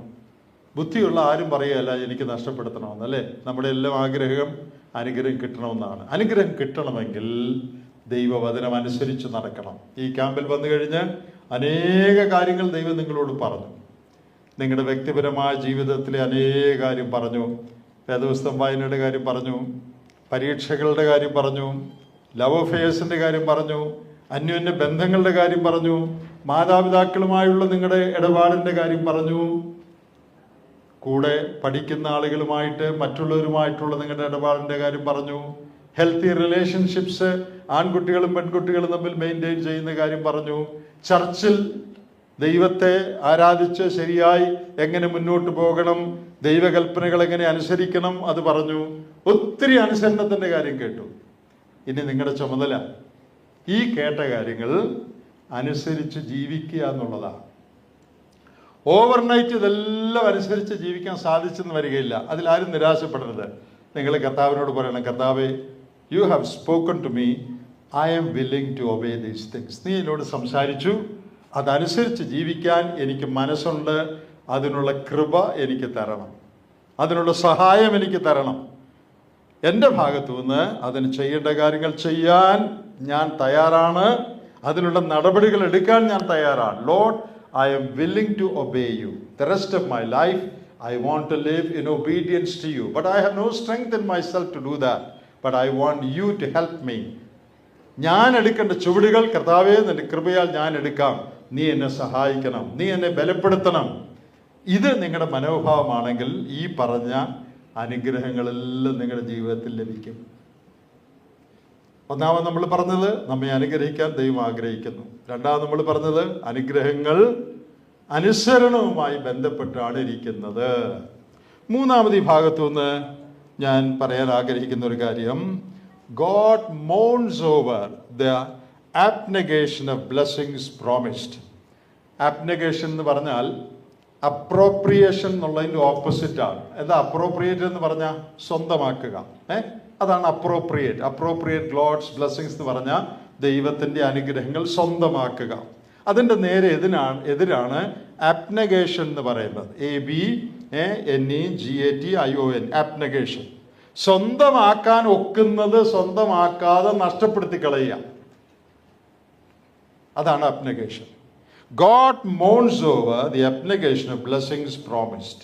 ബുദ്ധിയുള്ള ആരും പറയുകയല്ല എനിക്ക് നഷ്ടപ്പെടുത്തണമെന്നല്ലേ. നമ്മുടെ എല്ലാം ആഗ്രഹം അനുഗ്രഹം കിട്ടണമെന്നാണ്. അനുഗ്രഹം കിട്ടണമെങ്കിൽ ദൈവവചനം അനുസരിച്ച് നടക്കണം. ഈ ക്യാമ്പിൽ വന്നു കഴിഞ്ഞ് അനേക കാര്യങ്ങൾ ദൈവം നിങ്ങളോട് പറഞ്ഞു. നിങ്ങളുടെ വ്യക്തിപരമായ ജീവിതത്തിലെ അനേക കാര്യം പറഞ്ഞു. വേദപുസ്തകം വായനയുടെ കാര്യം പറഞ്ഞു, പരീക്ഷകളുടെ കാര്യം പറഞ്ഞു, ലവ് അഫെയേഴ്സിൻ്റെ കാര്യം പറഞ്ഞു, അന്യോന്യ ബന്ധങ്ങളുടെ കാര്യം പറഞ്ഞു, മാതാപിതാക്കളുമായുള്ള നിങ്ങളുടെ ഇടപാടിൻ്റെ കാര്യം പറഞ്ഞു, കൂടെ പഠിക്കുന്ന ആളുകളുമായിട്ട് മറ്റുള്ളവരുമായിട്ടുള്ള നിങ്ങളുടെ ഇടപാടിൻ്റെ കാര്യം പറഞ്ഞു, ഹെൽത്തി റിലേഷൻഷിപ്സ് ആൺകുട്ടികളും പെൺകുട്ടികളും തമ്മിൽ മെയിൻറ്റെയിൻ ചെയ്യുന്ന കാര്യം പറഞ്ഞു, ചർച്ചിൽ ദൈവത്തെ ആരാധിച്ച് ശരിയായി എങ്ങനെ മുന്നോട്ട് പോകണം, ദൈവകൽപ്പനകൾ എങ്ങനെ അനുസരിക്കണം അത് പറഞ്ഞു. ഒത്തിരി അനുസരണത്തിൻ്റെ കാര്യം കേട്ടു. ഇനി നിങ്ങളുടെ ചുമതല ഈ കേട്ട കാര്യങ്ങൾ അനുസരിച്ച് ജീവിക്കുക എന്നുള്ളതാണ്. ഓവർനൈറ്റ് ഇതെല്ലാം അനുസരിച്ച് ജീവിക്കാൻ സാധിച്ചെന്ന് വരികയില്ല. അതിലാരും നിരാശപ്പെടരുത്. നിങ്ങൾ കർത്താവിനോട് പറയണം, കർത്താവേ, you have spoken to me, I am willing to obey these things. നീ എന്നോട് സംസാരിച്ചു, അതനുസരിച്ച് ജീവിക്കാൻ എനിക്ക് മനസ്സുണ്ട്. അതിനുള്ള കൃപ എനിക്ക് തരണം, അതിനുള്ള സഹായം എനിക്ക് തരണം. എൻ്റെ ഭാഗത്തു നിന്ന് അതിന് ചെയ്യേണ്ട കാര്യങ്ങൾ ചെയ്യാൻ ഞാൻ തയ്യാറാണ്. അതിനുള്ള നടപടികൾ എടുക്കാൻ ഞാൻ തയ്യാറാണ്. Lord, I am willing to obey you. The rest of my life, I want to live in obedience to you. But I have no strength in myself to do that. But I want you to help me. ഞാൻ എടുക്കേണ്ട ചുവടുകൾ കർത്താവേ നിന്റെ കൃപയാൽ ഞാൻ എടുക്കാം. നീ എന്നെ സഹായിക്കണം, നീ എന്നെ ബലപ്പെടുത്തണം. ഇത് നിങ്ങളുടെ മനോഭാവമാണെങ്കിൽ ഈ പറഞ്ഞ അനുഗ്രഹങ്ങളെല്ലാം നിങ്ങളുടെ ജീവിതത്തിൽ ലഭിക്കും. ഒന്നാമത് നമ്മൾ പറഞ്ഞത് നമ്മെ അനുഗ്രഹിക്കാൻ ദൈവം ആഗ്രഹിക്കുന്നു. രണ്ടാമത് നമ്മൾ പറഞ്ഞത് അനുഗ്രഹങ്ങൾ അനുസരണവുമായി ബന്ധപ്പെട്ടാണ് ഇരിക്കുന്നത്. മൂന്നാമത് ഈ ഭാഗത്തുനിന്ന് ഞാൻ പറയാൻ ആഗ്രഹിക്കുന്ന ഒരു കാര്യം, God mourns over the abnegation of blessings promised. Abnegation എന്ന് പറഞ്ഞാൽ അപ്രോപ്രിയേഷൻ എന്നുള്ളതിൻ്റെ ഓപ്പോസിറ്റാണ്. എന്താ അപ്രോപ്രിയേറ്റ് എന്ന് പറഞ്ഞാൽ? സ്വന്തമാക്കുക. അതാണ് അപ്രോപ്രിയേറ്റ് ഗോഡ്സ് ബ്ലെസ്സിങ്സ് എന്ന് പറഞ്ഞാൽ ദൈവത്തിൻ്റെ അനുഗ്രഹങ്ങൾ സ്വന്തമാക്കുക. അതിൻ്റെ നേരെ എതിരാണ് അബ്നഗേഷൻ എന്ന് പറയുന്നത്. ABNEGATION, അബ്നഗേഷൻ. സ്വന്തമാക്കാൻ ഒക്കുന്നത് സ്വന്തമാക്കാതെ നഷ്ടപ്പെടുത്തി കളയുക, അതാണ് അബ്നഗേഷൻ. God mourns over the abnegation of blessings promised.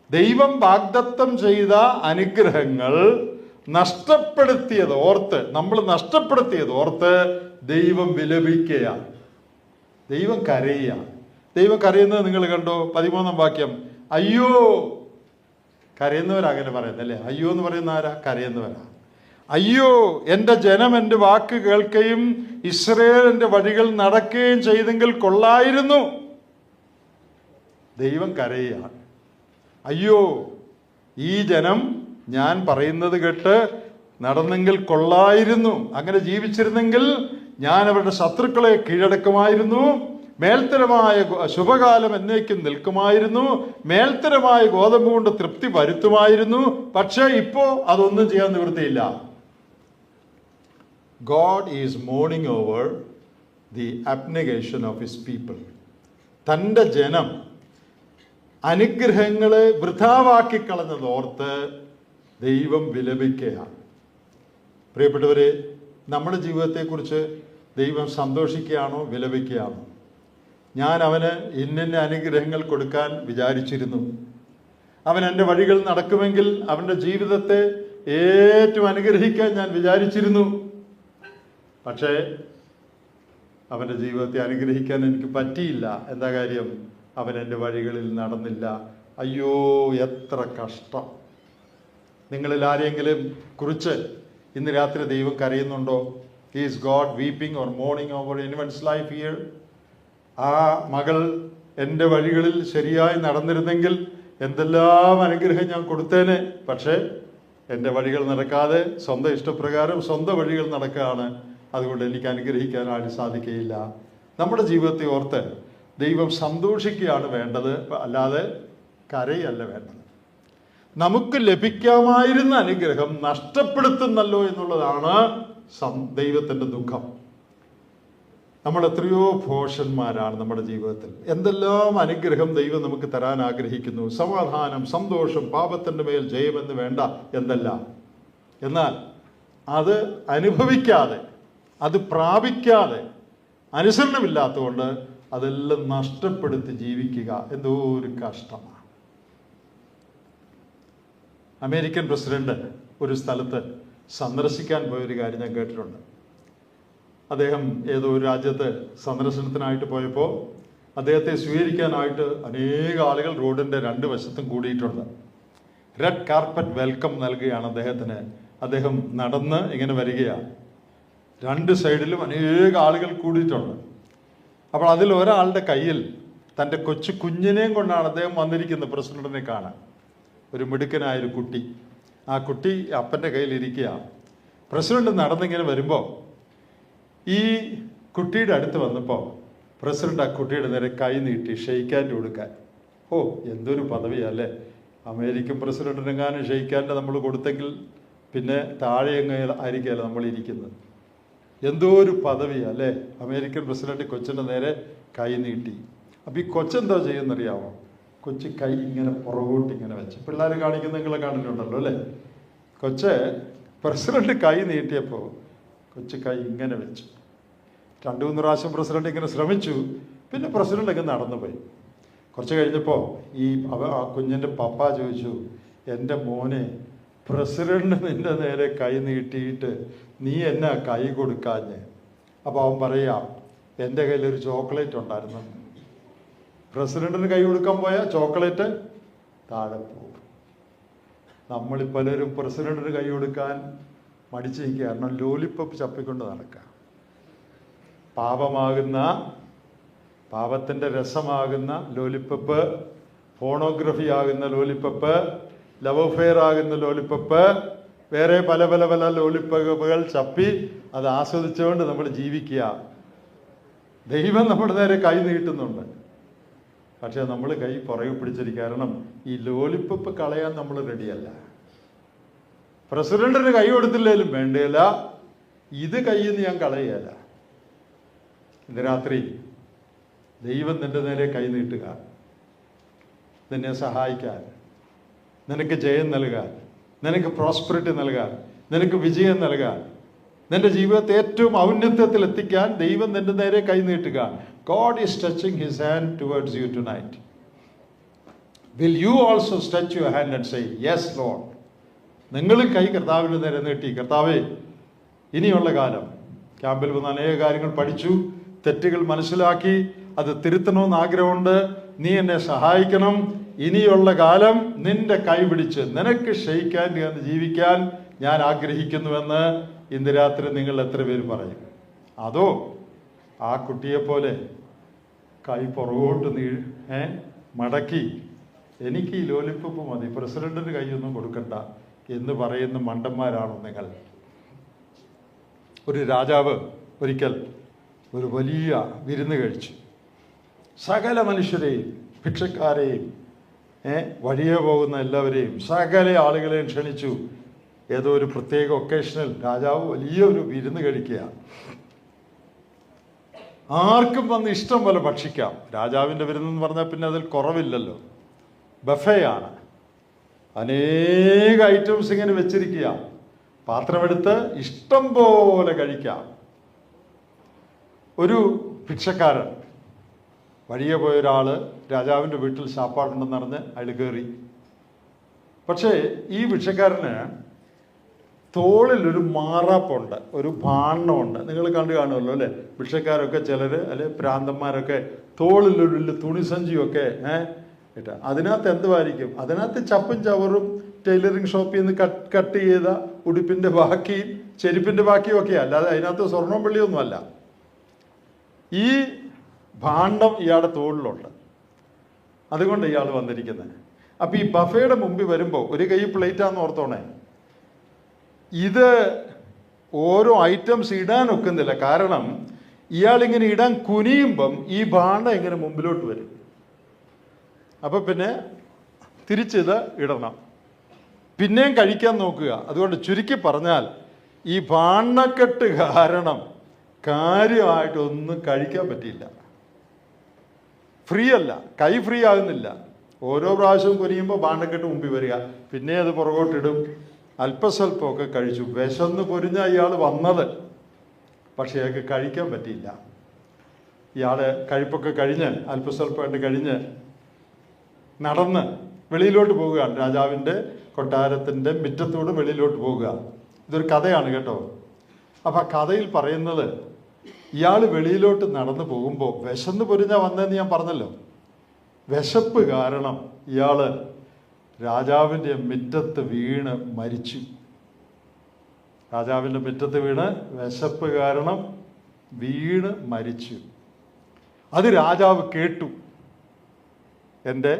ദൈവം വാഗ്ദത്തം ചെയ്ത അനുഗ്രഹങ്ങൾ നമ്മൾ നഷ്ടപ്പെടുത്തിയത് ദൈവം വിലപിക്കുകയാണ്, ദൈവം കരയുകയാണ്. ദൈവം കരയുന്നത് നിങ്ങൾ കണ്ടോ? 13-ാം വാക്യം. അയ്യോ, കരയുന്നവരങ്ങനെ പറയുന്നല്ലേ? അയ്യോ എന്ന് പറയുന്ന ആരാ? കരയുന്നവരാ. അയ്യോ, എൻ്റെ ജനം എൻ്റെ വാക്ക് കേൾക്കുകയും ഇസ്രായേൽ എൻ്റെ വഴികൾ നടക്കുകയും ചെയ്തെങ്കിൽ കൊള്ളായിരുന്നു. ദൈവം കരയുകയാണ്. അയ്യോ, ഈ ജനം ഞാൻ പറയുന്നത് കേട്ട് നടന്നെങ്കിൽ കൊള്ളായിരുന്നു. അങ്ങനെ ജീവിച്ചിരുന്നെങ്കിൽ ഞാൻ അവരുടെ ശത്രുക്കളെ കീഴടക്കുമായിരുന്നു. മേൽത്തരമായ ശുഭകാലം എന്നേക്കും നിൽക്കുമായിരുന്നു. മേൽത്തരമായ ഗോതമ്പ് കൊണ്ട് തൃപ്തി വരുത്തുമായിരുന്നു. പക്ഷേ ഇപ്പോ അതൊന്നും ചെയ്യാൻ നിവൃത്തിയില്ല. God is mourning over the abnegation of his people. തൻ്റെ ജനം അനുഗ്രഹങ്ങളെ വൃഥാവാക്കി കളഞ്ഞതോർത്ത് ദൈവം വിലപിക്കുകയാണ്. പ്രിയപ്പെട്ടവരെ, നമ്മുടെ ജീവിതത്തെക്കുറിച്ച് ദൈവം സന്തോഷിക്കുകയാണോ വിലപിക്കുകയാണോ? ഞാൻ അവന് ഇന്ന അനുഗ്രഹങ്ങൾ കൊടുക്കാൻ വിചാരിച്ചിരുന്നു. അവൻ എൻ്റെ വഴികൾ നടക്കുമെങ്കിൽ അവൻ്റെ ജീവിതത്തെ ഏറ്റവും അനുഗ്രഹിക്കാൻ ഞാൻ വിചാരിച്ചിരുന്നു. പക്ഷേ അവൻ്റെ ജീവിതത്തെ അനുഗ്രഹിക്കാൻ എനിക്ക് പറ്റിയില്ല. എന്താ കാര്യം? അവൻ എൻ്റെ വഴികളിൽ നടന്നില്ല. അയ്യോ, എത്ര കഷ്ടം! നിങ്ങളിൽ ആരെങ്കിലും കുറിച്ച് ഇന്ന് രാത്രി ദൈവം കരയുന്നുണ്ടോ? Is God weeping or mourning over anyone's life here? ആ മകൾ എൻ്റെ വഴികളിൽ ശരിയായി നടന്നിരുന്നെങ്കിൽ എന്തെല്ലാം അനുഗ്രഹം ഞാൻ കൊടുത്തേനെ. പക്ഷേ എൻ്റെ വഴികൾ നടക്കാതെ സ്വന്തം ഇഷ്ടപ്രകാരം സ്വന്തം വഴികൾ നടക്കുകയാണ്. അതുകൊണ്ട് എനിക്ക് അനുഗ്രഹിക്കാനായിട്ട് സാധിക്കുകയില്ല. നമ്മുടെ ജീവിതത്തെ ഓർത്ത് ദൈവം സന്തോഷിക്കുകയാണ് വേണ്ടത്, അല്ലാതെ കരയല്ല വേണ്ടത്. നമുക്ക് ലഭിക്കാമായിരുന്ന അനുഗ്രഹം നഷ്ടപ്പെടുത്തുന്നല്ലോ എന്നുള്ളതാണ് ദൈവത്തിൻ്റെ ദുഃഖം. നമ്മൾ എത്രയോ ഭോഷന്മാരാണ് നമ്മുടെ ജീവിതത്തിൽ. എന്തെല്ലാം അനുഗ്രഹം ദൈവം നമുക്ക് തരാൻ ആഗ്രഹിക്കുന്നു. സമാധാനം, സന്തോഷം, പാപത്തിൻ്റെ മേൽ ജയമെന്ന് വേണ്ട എന്തെല്ലാം. എന്നാൽ അത് അനുഭവിക്കാതെ, അത് പ്രാപിക്കാതെ, അനുസരണമില്ലാത്തതുകൊണ്ട് അതെല്ലാം നഷ്ടപ്പെടുത്തി ജീവിക്കുക എന്തോ ഒരു കഷ്ടമാണ്. അമേരിക്കൻ പ്രസിഡന്റ് ഒരു സ്ഥലത്ത് സന്ദർശിക്കാൻ പോയൊരു കാര്യം ഞാൻ കേട്ടിട്ടുണ്ട്. അദ്ദേഹം ഏതോ ഒരു രാജ്യത്ത് സന്ദർശനത്തിനായിട്ട് പോയപ്പോൾ അദ്ദേഹത്തെ സ്വീകരിക്കാനായിട്ട് അനേക ആളുകൾ റോഡിൻ്റെ 2 വശത്തും കൂടിയിട്ടുണ്ട്. റെഡ് കാർപ്പറ്റ് വെൽക്കം നൽകുകയാണ് അദ്ദേഹത്തിന്. അദ്ദേഹം നടന്ന് ഇങ്ങനെ വരികയാണ്. 2 സൈഡിലും അനേക ആളുകൾ കൂടിയിട്ടുണ്ട്. അപ്പോൾ അതിൽ ഒരാളുടെ കയ്യിൽ തൻ്റെ കൊച്ചു കുഞ്ഞിനെയും കൊണ്ടാണ് അദ്ദേഹം വന്നിരിക്കുന്നത് പ്രസിഡന്റിനെ കാണാൻ. ഒരു മിടുക്കനായൊരു കുട്ടി. ആ കുട്ടി അപ്പൻ്റെ കയ്യിലിരിക്കുകയാണ്. പ്രസിഡന്റ് നടന്നിങ്ങനെ വരുമ്പോൾ ഈ കുട്ടിയുടെ അടുത്ത് വന്നപ്പോൾ പ്രസിഡന്റ് ആ കുട്ടിയുടെ നേരെ കൈ നീട്ടി ഷെയ്ക്കാൻഡ് കൊടുക്കാൻ. ഓ, എന്തൊരു പദവിയല്ലേ! അമേരിക്കൻ പ്രസിഡന്റിനെങ്ങാനും ഷെയ്ക്കാൻഡ് നമ്മൾ കൊടുത്തെങ്കിൽ പിന്നെ താഴെ ആയിരിക്കുകയല്ല നമ്മൾ ഇരിക്കുന്നത്. എന്തോ ഒരു പദവിയല്ലേ! അമേരിക്കൻ പ്രസിഡന്റ് കൊച്ചിൻ്റെ നേരെ കൈ നീട്ടി. അപ്പോൾ ഈ കൊച്ചെന്തോ ചെയ്യുന്നറിയാമോ? കൊച്ച് കൈ ഇങ്ങനെ പുറകോട്ട് ഇങ്ങനെ വെച്ച്, പിള്ളേർ കാണിക്കുന്ന നിങ്ങളെ കണ്ടിട്ടുണ്ടല്ലോ അല്ലേ? കൊച്ച് പ്രസിഡന്റ് കൈ നീട്ടിയപ്പോൾ കൊച്ച് കൈ ഇങ്ങനെ വെച്ചു. 2-3 പ്രാവശ്യം പ്രസിഡന്റ് ഇങ്ങനെ ശ്രമിച്ചു. പിന്നെ പ്രസിഡന്റ് ഒക്കെ നടന്നു പോയി. കുറച്ച് കഴിഞ്ഞപ്പോൾ ആ കുഞ്ഞിൻ്റെ പപ്പ ചോദിച്ചു, എൻ്റെ മോനെ, പ്രസിഡന്റ് നിൻ്റെ നേരെ കൈ നീട്ടിയിട്ട് നീ എന്നാ കൈ കൊടുക്കാഞ്ഞ്? അപ്പോൾ അവൻ പറയാം, എൻ്റെ കയ്യിലൊരു ചോക്ലേറ്റ് ഉണ്ടായിരുന്നു. പ്രസിഡന്റിന് കൈ കൊടുക്കാൻ പോയാൽ ചോക്ലേറ്റ് താഴെ പോകും. നമ്മൾ പലരും പ്രസിഡന്റിന് കൈ കൊടുക്കാൻ മടിച്ചു നിൽക്കുക. കാരണം ലോലിപ്പപ്പ് ചപ്പിക്കൊണ്ട് നടക്കുക. പാപത്തിൻ്റെ രസമാകുന്ന ലോലിപ്പപ്പ്, പോണോഗ്രഫി ആകുന്ന ലോലിപ്പപ്പ്, ലവ് അഫെയർ ആകുന്ന ലോലിപ്പപ്പ്, വേറെ പല പല പല ലോലിപ്പകൾ ചപ്പി അത് ആസ്വദിച്ചുകൊണ്ട് നമ്മൾ ജീവിക്കുക. ദൈവം നമ്മുടെ നേരെ കൈ നീട്ടുന്നുണ്ട്, പക്ഷെ നമ്മൾ കൈ പുറകെ പിടിച്ചിരിക്കുക. കാരണം ഈ ലോലിപ്പപ്പ് കളയാൻ നമ്മൾ റെഡിയല്ല. പ്രസിഡന്റിന് കൈ കൊടുത്തില്ലേലും വേണ്ടിയല്ല, ഇത് കയ്യിൽ നിന്ന് ഞാൻ കളയുകയല്ല. ഇന്ന് രാത്രി ദൈവം നിന്റെ നേരെ കൈ നീട്ടുക, നിന്നെ സഹായിക്കാൻ, നിനക്ക് ജയം നൽകാൻ, നിനക്ക് പ്രോസ്പെറിറ്റി നൽകാൻ, നിനക്ക് വിജയം നൽകാൻ, നിന്റെ ജീവിതത്തെ ഏറ്റവും ഔന്നത്യത്തിൽ എത്തിക്കാൻ ദൈവം നിന്റെ നേരെ കൈ നീട്ടുക. God is stretching his hand towards you tonight. Will you also stretch your hand and say, yes Lord? നിങ്ങളും കൈ കർത്താവിൻ്റെ നേരെ നീട്ടി, കർത്താവേ, ഇനിയുള്ള കാലം ക്യാമ്പിൽ വന്ന് അനേക കാര്യങ്ങൾ പഠിച്ചു, തെറ്റുകൾ മനസ്സിലാക്കി, അത് തിരുത്തണമെന്ന് ആഗ്രഹമുണ്ട്. നീ എന്നെ സഹായിക്കണം. ഇനിയുള്ള കാലം നിന്റെ കൈ പിടിച്ച് നിനക്ക് ക്ഷയിക്കാൻ എന്ന് ജീവിക്കാൻ ഞാൻ ആഗ്രഹിക്കുന്നുവെന്ന് ഇന്ന് രാത്രി നിങ്ങൾ എത്ര പേര് പറയും? അതോ ആ കുട്ടിയെപ്പോലെ കൈ പുറകോട്ട് മടക്കി എനിക്ക് ഈ ലോലിപ്പപ്പ് മതി, പ്രസിഡന്റിന് കൈയൊന്നും കൊടുക്കണ്ട എന്ന് പറയുന്ന മണ്ടന്മാരാണോ നിങ്ങൾ? ഒരു രാജാവ് ഒരിക്കൽ ഒരു വലിയ വിരുന്ന് കഴിച്ചു. സകല മനുഷ്യരെയും, ഭിക്ഷക്കാരെയും, വഴിയെ പോകുന്ന എല്ലാവരെയും, സകല ആളുകളെയും ക്ഷണിച്ചു. ഏതോ ഒരു പ്രത്യേക ഒക്കേഷനിൽ രാജാവ് വലിയൊരു വിരുന്ന് കഴിക്കുക. ആർക്കും വന്ന് ഇഷ്ടം പോലെ ഭക്ഷിക്കാം. രാജാവിൻ്റെ വിരുന്നെന്ന് പറഞ്ഞാൽ പിന്നെ അതിൽ കുറവില്ലല്ലോ. ബഫയാണ്. അനേക ഐറ്റംസ് ഇങ്ങനെ വെച്ചിരിക്കുക. പാത്രമെടുത്ത് ഇഷ്ടം പോലെ കഴിക്കാം. ഒരു ഭിക്ഷക്കാരൻ, വഴിയെ പോയ ഒരാൾ രാജാവിൻ്റെ വീട്ടിൽ ശാപ്പാടുണ്ടെന്ന് പറഞ്ഞ് അയാൾ കയറി. പക്ഷേ ഈ ഭിക്ഷക്കാരന് തോളിലൊരു മാറാപ്പുണ്ട്, ഒരു ഭാണ്ണമുണ്ട്. നിങ്ങൾ കണ്ടു കാണുമല്ലോ അല്ലേ? ഭിക്ഷക്കാരൊക്കെ ചിലർ അല്ലെ പ്രാന്തന്മാരൊക്കെ തോളിലൊരു തുണിസഞ്ചിയൊക്കെ ഇട്ട. അതിനകത്ത് എന്തുമായിരിക്കും? അതിനകത്ത് ചപ്പും ചവറും ടൈലറിങ് ഷോപ്പിൽ നിന്ന് കട്ട് ചെയ്ത ഉടുപ്പിൻ്റെ ബാക്കിയും ചെരുപ്പിൻ്റെ ബാക്കിയും ഒക്കെ, അല്ലാതെ അതിനകത്ത് സ്വർണ്ണവും വെള്ളിയൊന്നും അല്ല. ഈ ഭാണ്ഡം ഇയാളുടെ തോളിലുണ്ട്. അതുകൊണ്ട് ഇയാൾ വന്നിരിക്കുന്നത്. അപ്പം ഈ ബഫയുടെ മുമ്പിൽ വരുമ്പോൾ ഒരു കൈ പ്ലേറ്റാന്ന് ഓർത്തോണേ. ഇത് ഓരോ ഐറ്റംസ് ഇടാൻ ഒക്കുന്നില്ല. കാരണം ഇയാളിങ്ങനെ ഇടാൻ കുനിയുമ്പം ഈ ഭാണ്ഡം ഇങ്ങനെ മുമ്പിലോട്ട് വരും. അപ്പം പിന്നെ തിരിച്ചിത് ഇടണം, പിന്നെയും കഴിക്കാൻ നോക്കുക. അതുകൊണ്ട് ചുരുക്കി പറഞ്ഞാൽ ഈ ഭാണ്ഡക്കെട്ട് കാരണം കാര്യമായിട്ടൊന്നും കഴിക്കാൻ പറ്റിയില്ല. ഫ്രീ അല്ല, കൈ ഫ്രീ ആകുന്നില്ല. ഓരോ പ്രാവശ്യവും കുനിയുമ്പോൾ ഭാണ്ഡക്കെട്ട് മുമ്പിൽ വരിക, പിന്നെ അത് പുറകോട്ടിടും. അല്പസ്വല്പമൊക്കെ കഴിച്ചു. വിശന്ന് പൊരിഞ്ഞ ഇയാൾ വന്നത്, പക്ഷേ അയാൾക്ക് കഴിക്കാൻ പറ്റിയില്ല. ഇയാൾ കഴിപ്പൊക്കെ കഴിഞ്ഞ് അല്പസ്വല്പമായിട്ട് കഴിഞ്ഞ് നടന്ന് വെളിയിലോട്ട് പോവുകയാണ്. രാജാവിൻ്റെ കൊട്ടാരത്തിൻ്റെ മുറ്റത്തോട് വെളിയിലോട്ട് പോവുക. ഇതൊരു കഥയാണ് കേട്ടോ. അപ്പം ആ കഥയിൽ പറയുന്നത്, ഇയാൾ വെളിയിലോട്ട് നടന്നു പോകുമ്പോൾ വിശന്ന് പൊരിഞ്ഞ വന്നതെന്ന് ഞാൻ പറഞ്ഞല്ലോ. വിശപ്പ് കാരണം ഇയാൾ രാജാവിൻ്റെ മുറ്റത്ത് വീണ് മരിച്ചു. രാജാവിൻ്റെ മുറ്റത്ത് വീണ് വിശപ്പ് കാരണം വീണ് മരിച്ചു. അത് രാജാവ് കേട്ടു. എൻ്റെ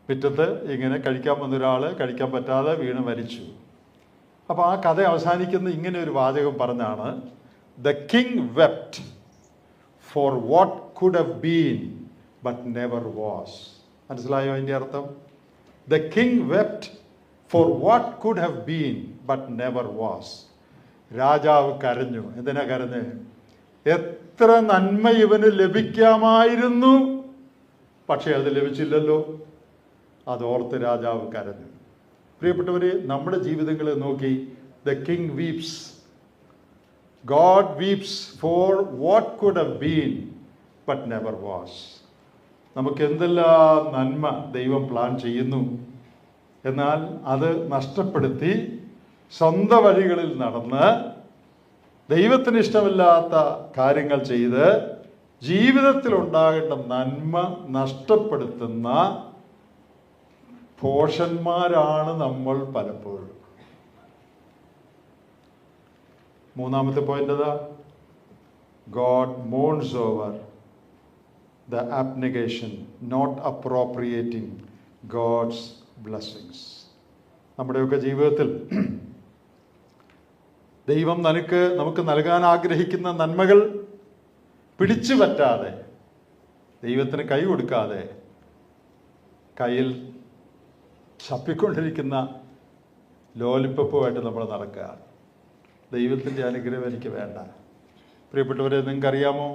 മുറ്റത്ത് ഇങ്ങനെ കഴിക്കാൻ വന്നൊരാൾ കഴിക്കാൻ പറ്റാതെ വീണ് മരിച്ചു. അപ്പോൾ ആ കഥ അവസാനിക്കുന്ന ഇങ്ങനെ ഒരു വാചകം പറഞ്ഞാണ്, the king wept for what could have been but never was. മനസ്സിലായോ അതിൻ്റെ അർത്ഥം? The king wept for what could have been but never was. രാജാവ് കരഞ്ഞു. എന്തിനാ കരഞ്ഞ്? എത്ര നന്മ ഇവന് ലഭിക്കാമായിരുന്നു, പക്ഷെ അത് ലഭിച്ചില്ലല്ലോ. അതോർത്ത് രാജാവ് കരഞ്ഞു. പ്രിയപ്പെട്ടവരെ, നമ്മുടെ ജീവിതങ്ങളെ നോക്കി, the king weeps. God weeps for what could have been but never was. നമുക്ക് എന്തെല്ലാം നന്മ ദൈവം പ്ലാൻ ചെയ്യുന്നു, എന്നാൽ അത് നഷ്ടപ്പെടുത്തി സ്വന്തം വഴികളിൽ നടന്ന് ദൈവത്തിന് ഇഷ്ടമില്ലാത്ത കാര്യങ്ങൾ ചെയ്ത് ജീവിതത്തിൽ ഉണ്ടാകേണ്ട നന്മ നഷ്ടപ്പെടുത്തുന്ന ഭോഷന്മാരാണ് നമ്മൾ പലപ്പോഴും. മൂന്നാമത്തെ പോയിന്റ് അതാ, God mourns over the abnegation, not appropriating God's blessings. നമ്മുടെയൊക്കെ ജീവിതത്തിൽ ദൈവം നമുക്ക് നൽകാൻ ആഗ്രഹിക്കുന്ന നന്മകൾ പിടിച്ചു പറ്റാതെ, ദൈവത്തിന് കൈ കൊടുക്കാതെ കയ്യിൽ ചപ്പിക്കൊണ്ടിരിക്കുന്ന ലോലിപ്പപ്പുമായിട്ട് നമ്മൾ നടക്കുക. ദൈവത്തിൻ്റെ അനുഗ്രഹം എനിക്ക് വേണ്ട. പ്രിയപ്പെട്ടവരെ, നിങ്ങൾക്കറിയാമോ,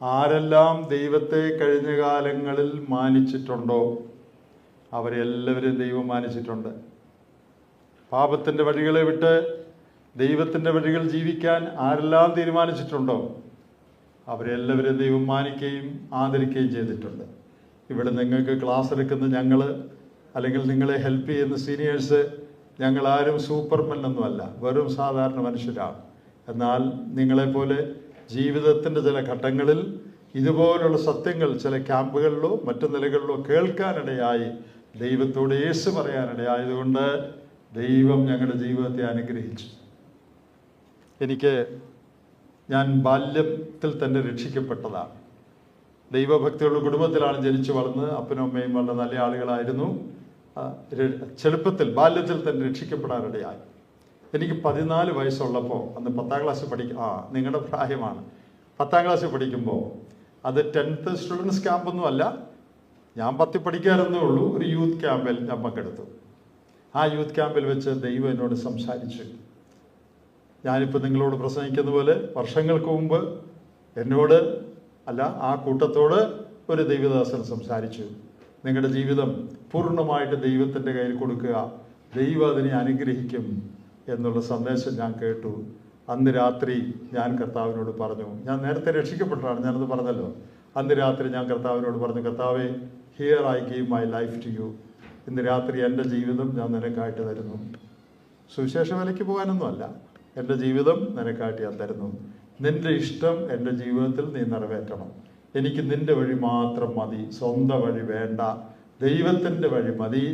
ആരെല്ലാം ദൈവത്തെ കഴിഞ്ഞ കാലങ്ങളിൽ മാനിച്ചിട്ടുണ്ടോ അവരെല്ലാവരും ദൈവം മാനിച്ചിട്ടുണ്ട്. പാപത്തിൻ്റെ വഴികളെ വിട്ട് ദൈവത്തിൻ്റെ വഴികൾ ജീവിക്കാൻ ആരെല്ലാം തീരുമാനിച്ചിട്ടുണ്ടോ അവരെല്ലാവരും ദൈവം മാനിക്കുകയും ആദരിക്കുകയും ചെയ്തിട്ടുണ്ട്. ഇവിടെ നിങ്ങൾക്ക് ക്ലാസ് എടുക്കുന്ന ഞങ്ങൾ, അല്ലെങ്കിൽ നിങ്ങളെ ഹെൽപ്പ് ചെയ്യുന്ന സീനിയേഴ്സ്, ഞങ്ങളാരും സൂപ്പർമെൻ ഒന്നുമല്ല, വെറും സാധാരണ മനുഷ്യരാണ്. എന്നാൽ നിങ്ങളെപ്പോലെ ജീവിതത്തിൻ്റെ ചില ഘട്ടങ്ങളിൽ ഇതുപോലുള്ള സത്യങ്ങൾ ചില ക്യാമ്പുകളിലോ മറ്റു നിലകളിലോ കേൾക്കാനിടയായി ദൈവത്തോട് യേശു പറയാനിടയായതുകൊണ്ട് ദൈവം ഞങ്ങളുടെ ജീവിതത്തെ അനുഗ്രഹിച്ചു. ഞാൻ ബാല്യത്തിൽ തന്നെ രക്ഷിക്കപ്പെട്ടതാണ്. ദൈവഭക്തിയുള്ള കുടുംബത്തിലാണ് ജനിച്ചു വളർന്ന്. അപ്പനും അമ്മയും വളരെ നല്ല ആളുകളായിരുന്നു. ചെറുപ്പത്തിൽ ബാല്യത്തിൽ തന്നെ രക്ഷിക്കപ്പെടാനിടയായി. എനിക്ക് 14 വയസ്സുള്ളപ്പോൾ, അന്ന് 10ാം ക്ലാസ് നിങ്ങളുടെ പ്രായമാണ്, 10ാം ക്ലാസ്സിൽ പഠിക്കുമ്പോൾ, അത് 10th സ്റ്റുഡൻസ് ക്യാമ്പൊന്നും അല്ല, ഞാൻ 10 പഠിക്കാറെന്നേ ഉള്ളൂ. ഒരു യൂത്ത് ക്യാമ്പിൽ ഞാൻ പങ്കെടുത്തു. ആ യൂത്ത് ക്യാമ്പിൽ വെച്ച് ദൈവം എന്നോട് സംസാരിച്ചു. ഞാനിപ്പോൾ നിങ്ങളോട് പ്രസംഗിക്കുന്ന പോലെ വർഷങ്ങൾക്ക് മുമ്പ് എന്നോട് അല്ല, ആ കൂട്ടത്തോട് ഒരു ദൈവദാസൻ സംസാരിച്ചു. നിങ്ങളുടെ ജീവിതം പൂർണ്ണമായിട്ട് ദൈവത്തിൻ്റെ കയ്യിൽ കൊടുക്കുക, ദൈവം അതിനെ അനുഗ്രഹിക്കും എന്നുള്ള സന്ദേശം ഞാൻ കേട്ടു. അന്ന് രാത്രി ഞാൻ കർത്താവിനോട് പറഞ്ഞു, ഞാൻ നേരത്തെ രക്ഷിക്കപ്പെട്ടതാണ്, ഞാനത് പറഞ്ഞല്ലോ. അന്ന് രാത്രി ഞാൻ കർത്താവിനോട് പറഞ്ഞു, കർത്താവേ, here I give my life to you. ഇന്ന് രാത്രി എൻ്റെ ജീവിതം ഞാൻ നിനക്കായിട്ട് തരുന്നു. സുവിശേഷ വിലയ്ക്ക് പോകാനൊന്നുമല്ല, എൻ്റെ ജീവിതം നിനക്കായിട്ട് ഞാൻ തരുന്നു. നിൻ്റെ ഇഷ്ടം എൻ്റെ ജീവിതത്തിൽ നീ നിറവേറ്റണം. എനിക്ക് നിൻ്റെ വഴി മാത്രം മതി, സ്വന്തം വഴി വേണ്ട, ദൈവത്തിൻ്റെ വഴി മതി.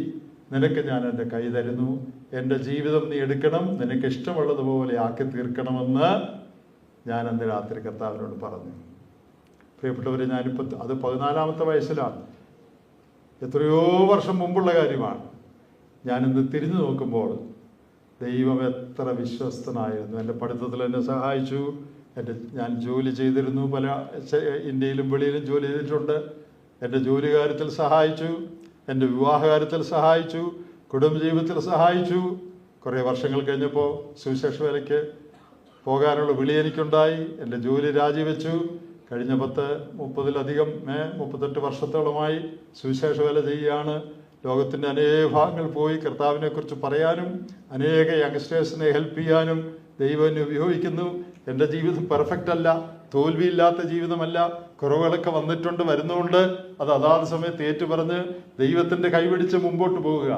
നിനക്ക് ഞാൻ എൻ്റെ കൈ തരുന്നു. എൻ്റെ ജീവിതം നീ എടുക്കണം, നിനക്ക് ഇഷ്ടമുള്ളതുപോലെ ആക്കി തീർക്കണമെന്ന് ഞാൻ അന്ന് രാത്രി കർത്താവിനോട് പറഞ്ഞു. പ്രിയപ്പെട്ടവരെ, ഞാനിപ്പോൾ അത് 14ാമത്തെ വയസ്സിലാണ്, എത്രയോ വർഷം മുമ്പുള്ള കാര്യമാണ്. ഞാനിന്ന് തിരിഞ്ഞു നോക്കുമ്പോൾ ദൈവം എത്ര വിശ്വസ്തനായിരുന്നു. എൻ്റെ പഠിത്തത്തിൽ എന്നെ സഹായിച്ചു. ഞാൻ ജോലി ചെയ്തിരുന്നു, പല ഇന്ത്യയിലും വെളിയിലും ജോലി ചെയ്തിട്ടുണ്ട്. എൻ്റെ ജോലി കാര്യത്തിൽ സഹായിച്ചു, എൻ്റെ വിവാഹകാര്യത്തിൽ സഹായിച്ചു, കുടുംബജീവിതത്തിൽ സഹായിച്ചു. കുറേ വർഷങ്ങൾ കഴിഞ്ഞപ്പോൾ സുവിശേഷ വേലയ്ക്ക് പോകാനുള്ള വിളി എനിക്കുണ്ടായി. എൻ്റെ ജോലി രാജിവെച്ചു. കഴിഞ്ഞ 38 വർഷത്തോളമായി സുവിശേഷ വേല ചെയ്യുകയാണ്. ലോകത്തിൻ്റെ അനേക ഭാഗങ്ങൾ പോയി കർത്താവിനെക്കുറിച്ച് പറയാനും അനേക യങ്സ്റ്റേഴ്സിനെ ഹെൽപ്പ് ചെയ്യാനും ദൈവം എന്നെ ഉപയോഗിക്കുന്നു. എൻ്റെ ജീവിതം പെർഫെക്റ്റ് അല്ല, തോൽവിയില്ലാത്ത ജീവിതമല്ല, കുറവുകളൊക്കെ വരുന്നുണ്ട്. അത് അതാത് സമയത്ത് ഏറ്റുപറഞ്ഞ് ദൈവത്തിൻ്റെ കൈപിടിച്ച് മുമ്പോട്ട് പോവുക.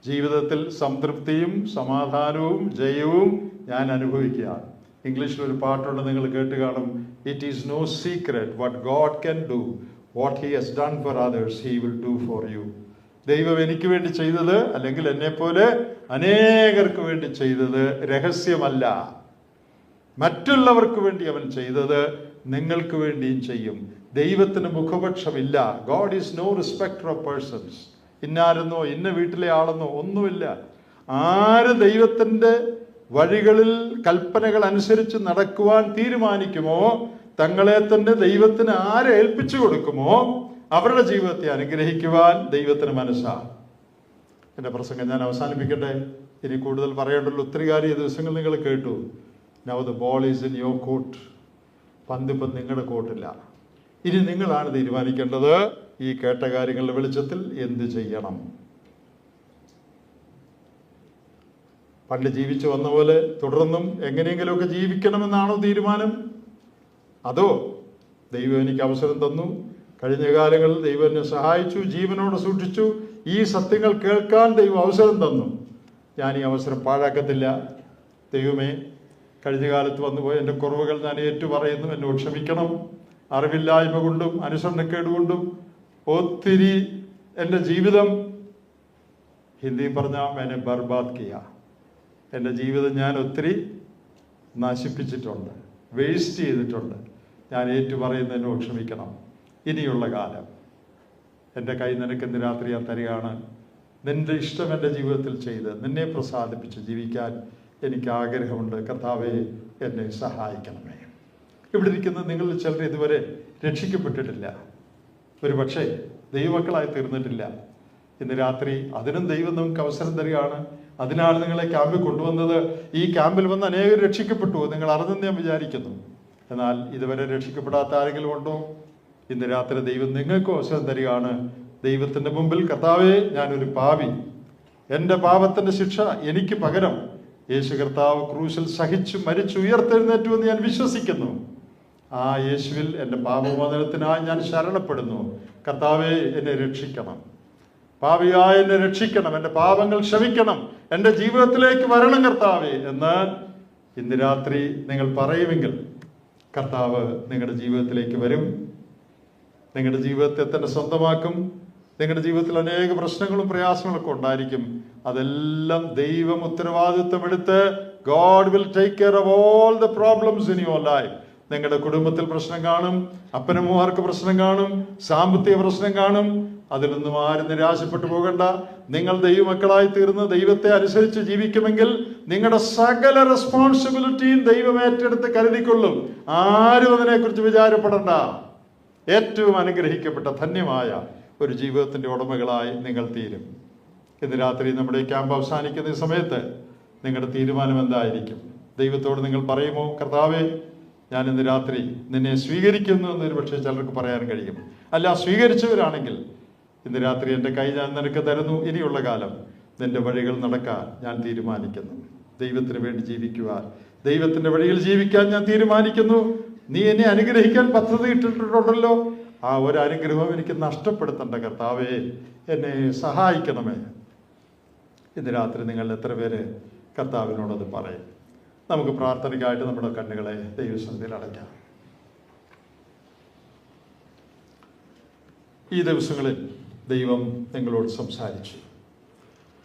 ജീവിതത്തിൽ സംതൃപ്തിയും സമാധാനവും ജയവും ഞാൻ അനുഭവിക്കുക. ഇംഗ്ലീഷിലൊരു പാട്ടുണ്ട്, നിങ്ങൾ കേട്ട് കാണും. It is no secret what God can do, what he has done for others he will do for you. ദൈവം എനിക്ക് വേണ്ടി ചെയ്തത്, അല്ലെങ്കിൽ എന്നെപ്പോലെ അനേകർക്ക് വേണ്ടി ചെയ്തത് രഹസ്യമല്ല. മറ്റുള്ളവർക്ക് വേണ്ടി അവൻ ചെയ്തത് നിങ്ങൾക്ക് വേണ്ടിയും ചെയ്യും. ദൈവത്തിന് മുഖപക്ഷമില്ല. God is no respecter of persons. ഇന്നാരെന്നോ ഇന്ന വീട്ടിലെ ആളെന്നോ ഒന്നുമില്ല. ആര് ദൈവത്തിൻ്റെ വഴികളിൽ കൽപ്പനകൾ അനുസരിച്ച് നടക്കുവാൻ തീരുമാനിക്കുമോ, തങ്ങളെ തന്നെ ദൈവത്തിന് ആരെ ഏൽപ്പിച്ചു കൊടുക്കുമോ, അവരുടെ ജീവിതത്തെ അനുഗ്രഹിക്കുവാൻ ദൈവത്തിന് മനസ്സാണ്. എൻ്റെ പ്രസംഗം ഞാൻ അവസാനിപ്പിക്കട്ടെ. ഇനി കൂടുതൽ പറയേണ്ടല്ലോ. ഒത്തിരി കാര്യ ദിവസങ്ങൾ നിങ്ങൾ കേട്ടു. Now the ball is in your court. പന്തിപ്പം നിങ്ങളുടെ കോർട്ടില്ല. ഇനി നിങ്ങളാണ് തീരുമാനിക്കേണ്ടത് ഈ കേട്ട കാര്യങ്ങളുടെ വെളിച്ചത്തിൽ എന്ത് ചെയ്യണം. പണ്ട് ജീവിച്ചു വന്ന പോലെ തുടർന്നും എങ്ങനെയെങ്കിലുമൊക്കെ ജീവിക്കണമെന്നാണോ തീരുമാനം? അതോ ദൈവം എനിക്ക് അവസരം തന്നു, കഴിഞ്ഞ കാലങ്ങളിൽ ദൈവം എന്നെ സഹായിച്ചു, ജീവനോടെ സൂക്ഷിച്ചു, ഈ സത്യങ്ങൾ കേൾക്കാൻ ദൈവം അവസരം തന്നു, ഞാൻ ഈ അവസരം പാഴാക്കത്തില്ല. ദൈവമേ, കഴിഞ്ഞ കാലത്ത് വന്നുപോയ എൻ്റെ കുറവുകൾ ഞാൻ ഏറ്റുപറയുന്നു, എന്നോട് ക്ഷമിക്കണം. അറിവില്ലായ്മ കൊണ്ടും അനുസരണക്കേട് കൊണ്ടും ഒത്തിരി എൻ്റെ ജീവിതം, ഹിന്ദി പറഞ്ഞാൽ മേനെ ബർബാദ് കിയ, എൻ്റെ ജീവിതം ഞാൻ ഒത്തിരി നശിപ്പിച്ചിട്ടുണ്ട്, വേസ്റ്റ് ചെയ്തിട്ടുണ്ട്. ഞാൻ ഏറ്റുപറയുന്ന എന്നോട് ക്ഷമിക്കണം. ഇനിയുള്ള കാലം എൻ്റെ കൈ നിനക്ക് ഇന്ന് രാത്രി ഞാൻ തരികയാണ്. നിൻ്റെ ഇഷ്ടം എൻ്റെ ജീവിതത്തിൽ ചെയ്ത് നിന്നെ പ്രസാദിപ്പിച്ച് ജീവിക്കാൻ എനിക്ക് ആഗ്രഹമുണ്ട്. കർത്താവേ, എന്നെ സഹായിക്കണമേ. ഇവിടെ ഇരിക്കുന്ന നിങ്ങളിൽ ചിലർ ഇതുവരെ രക്ഷിക്കപ്പെട്ടിട്ടില്ല, ഒരു പക്ഷേ ദൈവമക്കളായി തീർന്നിട്ടില്ല. ഇന്ന് രാത്രി അതിനും ദൈവം നമുക്ക് അവസരം തരികയാണ്. അതിനാണ് നിങ്ങളെ ക്യാമ്പിൽ കൊണ്ടുവന്നത്. ഈ ക്യാമ്പിൽ വന്ന് അനേകം രക്ഷിക്കപ്പെട്ടു, നിങ്ങൾ അറിഞ്ഞെന്ന് ഞാൻ വിചാരിക്കുന്നു. എന്നാൽ ഇതുവരെ രക്ഷിക്കപ്പെടാത്ത ആരെങ്കിലും ഉണ്ടോ? ഇന്ന് രാത്രി ദൈവം നിങ്ങൾക്ക് അവസരം തരികയാണ്. ദൈവത്തിൻ്റെ മുമ്പിൽ, കർത്താവേ, ഞാനൊരു പാപി, എൻ്റെ പാപത്തിൻ്റെ ശിക്ഷ എനിക്ക് പകരം യേശു കർത്താവ് ക്രൂശിൽ സഹിച്ചു മരിച്ചു ഉയർത്തെഴുന്നേറ്റു എന്ന് ഞാൻ വിശ്വസിക്കുന്നു. ആ യേശുവിൽ എൻ്റെ പാപമോചനത്തിനായി ഞാൻ ശരണപ്പെടുന്നു. കർത്താവേ, എന്നെ രക്ഷിക്കണം, പാപിയായ എന്നെ രക്ഷിക്കണം, എൻ്റെ പാപങ്ങൾ ക്ഷമിക്കണം, എൻ്റെ ജീവിതത്തിലേക്ക് വരണം കർത്താവേ എന്ന് ഇന്ന് രാത്രി നിങ്ങൾ പറയുമെങ്കിൽ കർത്താവ് നിങ്ങളുടെ ജീവിതത്തിലേക്ക് വരും, നിങ്ങളുടെ ജീവിതത്തെ തന്നെ സ്വന്തമാക്കും. നിങ്ങളുടെ ജീവിതത്തിൽ അനേക പ്രശ്നങ്ങളും പ്രയാസങ്ങളൊക്കെ ഉണ്ടായിരിക്കും. അതെല്ലാം ദൈവം ഉത്തരവാദിത്വം എടുത്ത് God will take care of all the problems in your life. നിങ്ങളുടെ കുടുംബത്തിൽ പ്രശ്നം കാണും, അപ്പനമ്മമാർക്ക് പ്രശ്നം കാണും, സാമ്പത്തിക പ്രശ്നം കാണും. അതിലൊന്നും ആരും നിരാശപ്പെട്ടു പോകണ്ട. നിങ്ങൾ ദൈവമക്കളായി തീർന്ന് ദൈവത്തെ അനുസരിച്ച് ജീവിക്കുമെങ്കിൽ നിങ്ങളുടെ സകല റെസ്പോൺസിബിലിറ്റിയും ദൈവം ഏറ്റെടുത്ത് കരുതിക്കൊള്ളും. ആരും അതിനെക്കുറിച്ച് വിചാരപ്പെടണ്ട. ഏറ്റവും അനുഗ്രഹിക്കപ്പെട്ട ധന്യമായ ഒരു ജീവിതത്തിൻ്റെ ഉടമകളായി നിങ്ങൾ തീരും. ഇന്ന് രാത്രി നമ്മുടെ ക്യാമ്പ് അവസാനിക്കുന്ന സമയത്ത് നിങ്ങളുടെ തീരുമാനം എന്തായിരിക്കും? ദൈവത്തോട് നിങ്ങൾ പറയുമോ, കർത്താവേ, ഞാൻ ഇന്ന് രാത്രി നിന്നെ സ്വീകരിക്കുന്നു എന്നൊരു പക്ഷേ ചിലർക്ക് പറയാൻ കഴിയും. അല്ല, സ്വീകരിച്ചവരാണെങ്കിൽ ഇന്ന് രാത്രി എൻ്റെ കൈ ഞാൻ നിനക്ക് തരുന്നു, ഇനിയുള്ള കാലം നിന്റെ വഴികൾ നടക്കാൻ ഞാൻ തീരുമാനിക്കുന്നു. ദൈവത്തിന് വേണ്ടി ജീവിക്കുവാൻ, ദൈവത്തിൻ്റെ വഴിയിൽ ജീവിക്കാൻ ഞാൻ തീരുമാനിക്കുന്നു. നീ എന്നെ അനുഗ്രഹിക്കാൻ പദ്ധതി ഇട്ടിട്ടുണ്ടല്ലോ, ആ ഒരു അനുഗ്രഹം എനിക്ക് നഷ്ടപ്പെടുത്തണ്ട കർത്താവേ, എന്നെ സഹായിക്കണമേ. ഇന്ന് രാത്രി നിങ്ങൾ എത്ര പേര് കർത്താവിനോടത് പറയും? നമുക്ക് പ്രാർത്ഥനയ്ക്കായിട്ട് നമ്മുടെ കണ്ണുകളെ ദൈവസന്നിധിയിൽ അടയ്ക്കാം. ഈ ദിവസങ്ങളിൽ ദൈവം നിങ്ങളോട് സംസാരിച്ചു.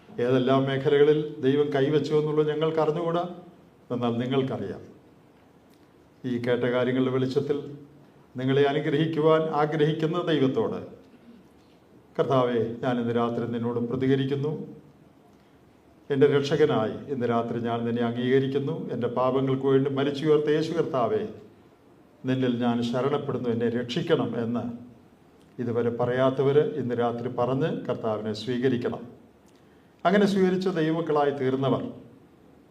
ഏതെല്ലാം മേഖലകളിൽ ദൈവം കൈവച്ചു എന്നുള്ളത് ഞങ്ങൾക്ക് അറിഞ്ഞുകൂടാ, എന്നാൽ നിങ്ങൾക്കറിയാം. ഈ കേട്ട കാര്യങ്ങളുടെ വെളിച്ചത്തിൽ നിങ്ങളെ അനുഗ്രഹിക്കുവാൻ ആഗ്രഹിക്കുന്ന ദൈവത്തോട്, കർത്താവെ, ഞാൻ ഇന്ന് രാത്രി നിന്നോട് പ്രതികരിക്കുന്നു. എൻ്റെ രക്ഷകനായി ഇന്ന് രാത്രി ഞാൻ നിന്നെ അംഗീകരിക്കുന്നു. എൻ്റെ പാപങ്ങൾക്ക് വേണ്ടി മരിച്ചുയർത്ത യേശു കർത്താവെ, നിന്നിൽ ഞാൻ ശരണപ്പെടുന്നു, എന്നെ രക്ഷിക്കണം എന്ന് ഇതുവരെ പറയാത്തവർ ഇന്ന് രാത്രി പറഞ്ഞ് കർത്താവിനെ സ്വീകരിക്കണം. അങ്ങനെ സ്വീകരിച്ച ദൈവമക്കളായി തീർന്നവർ,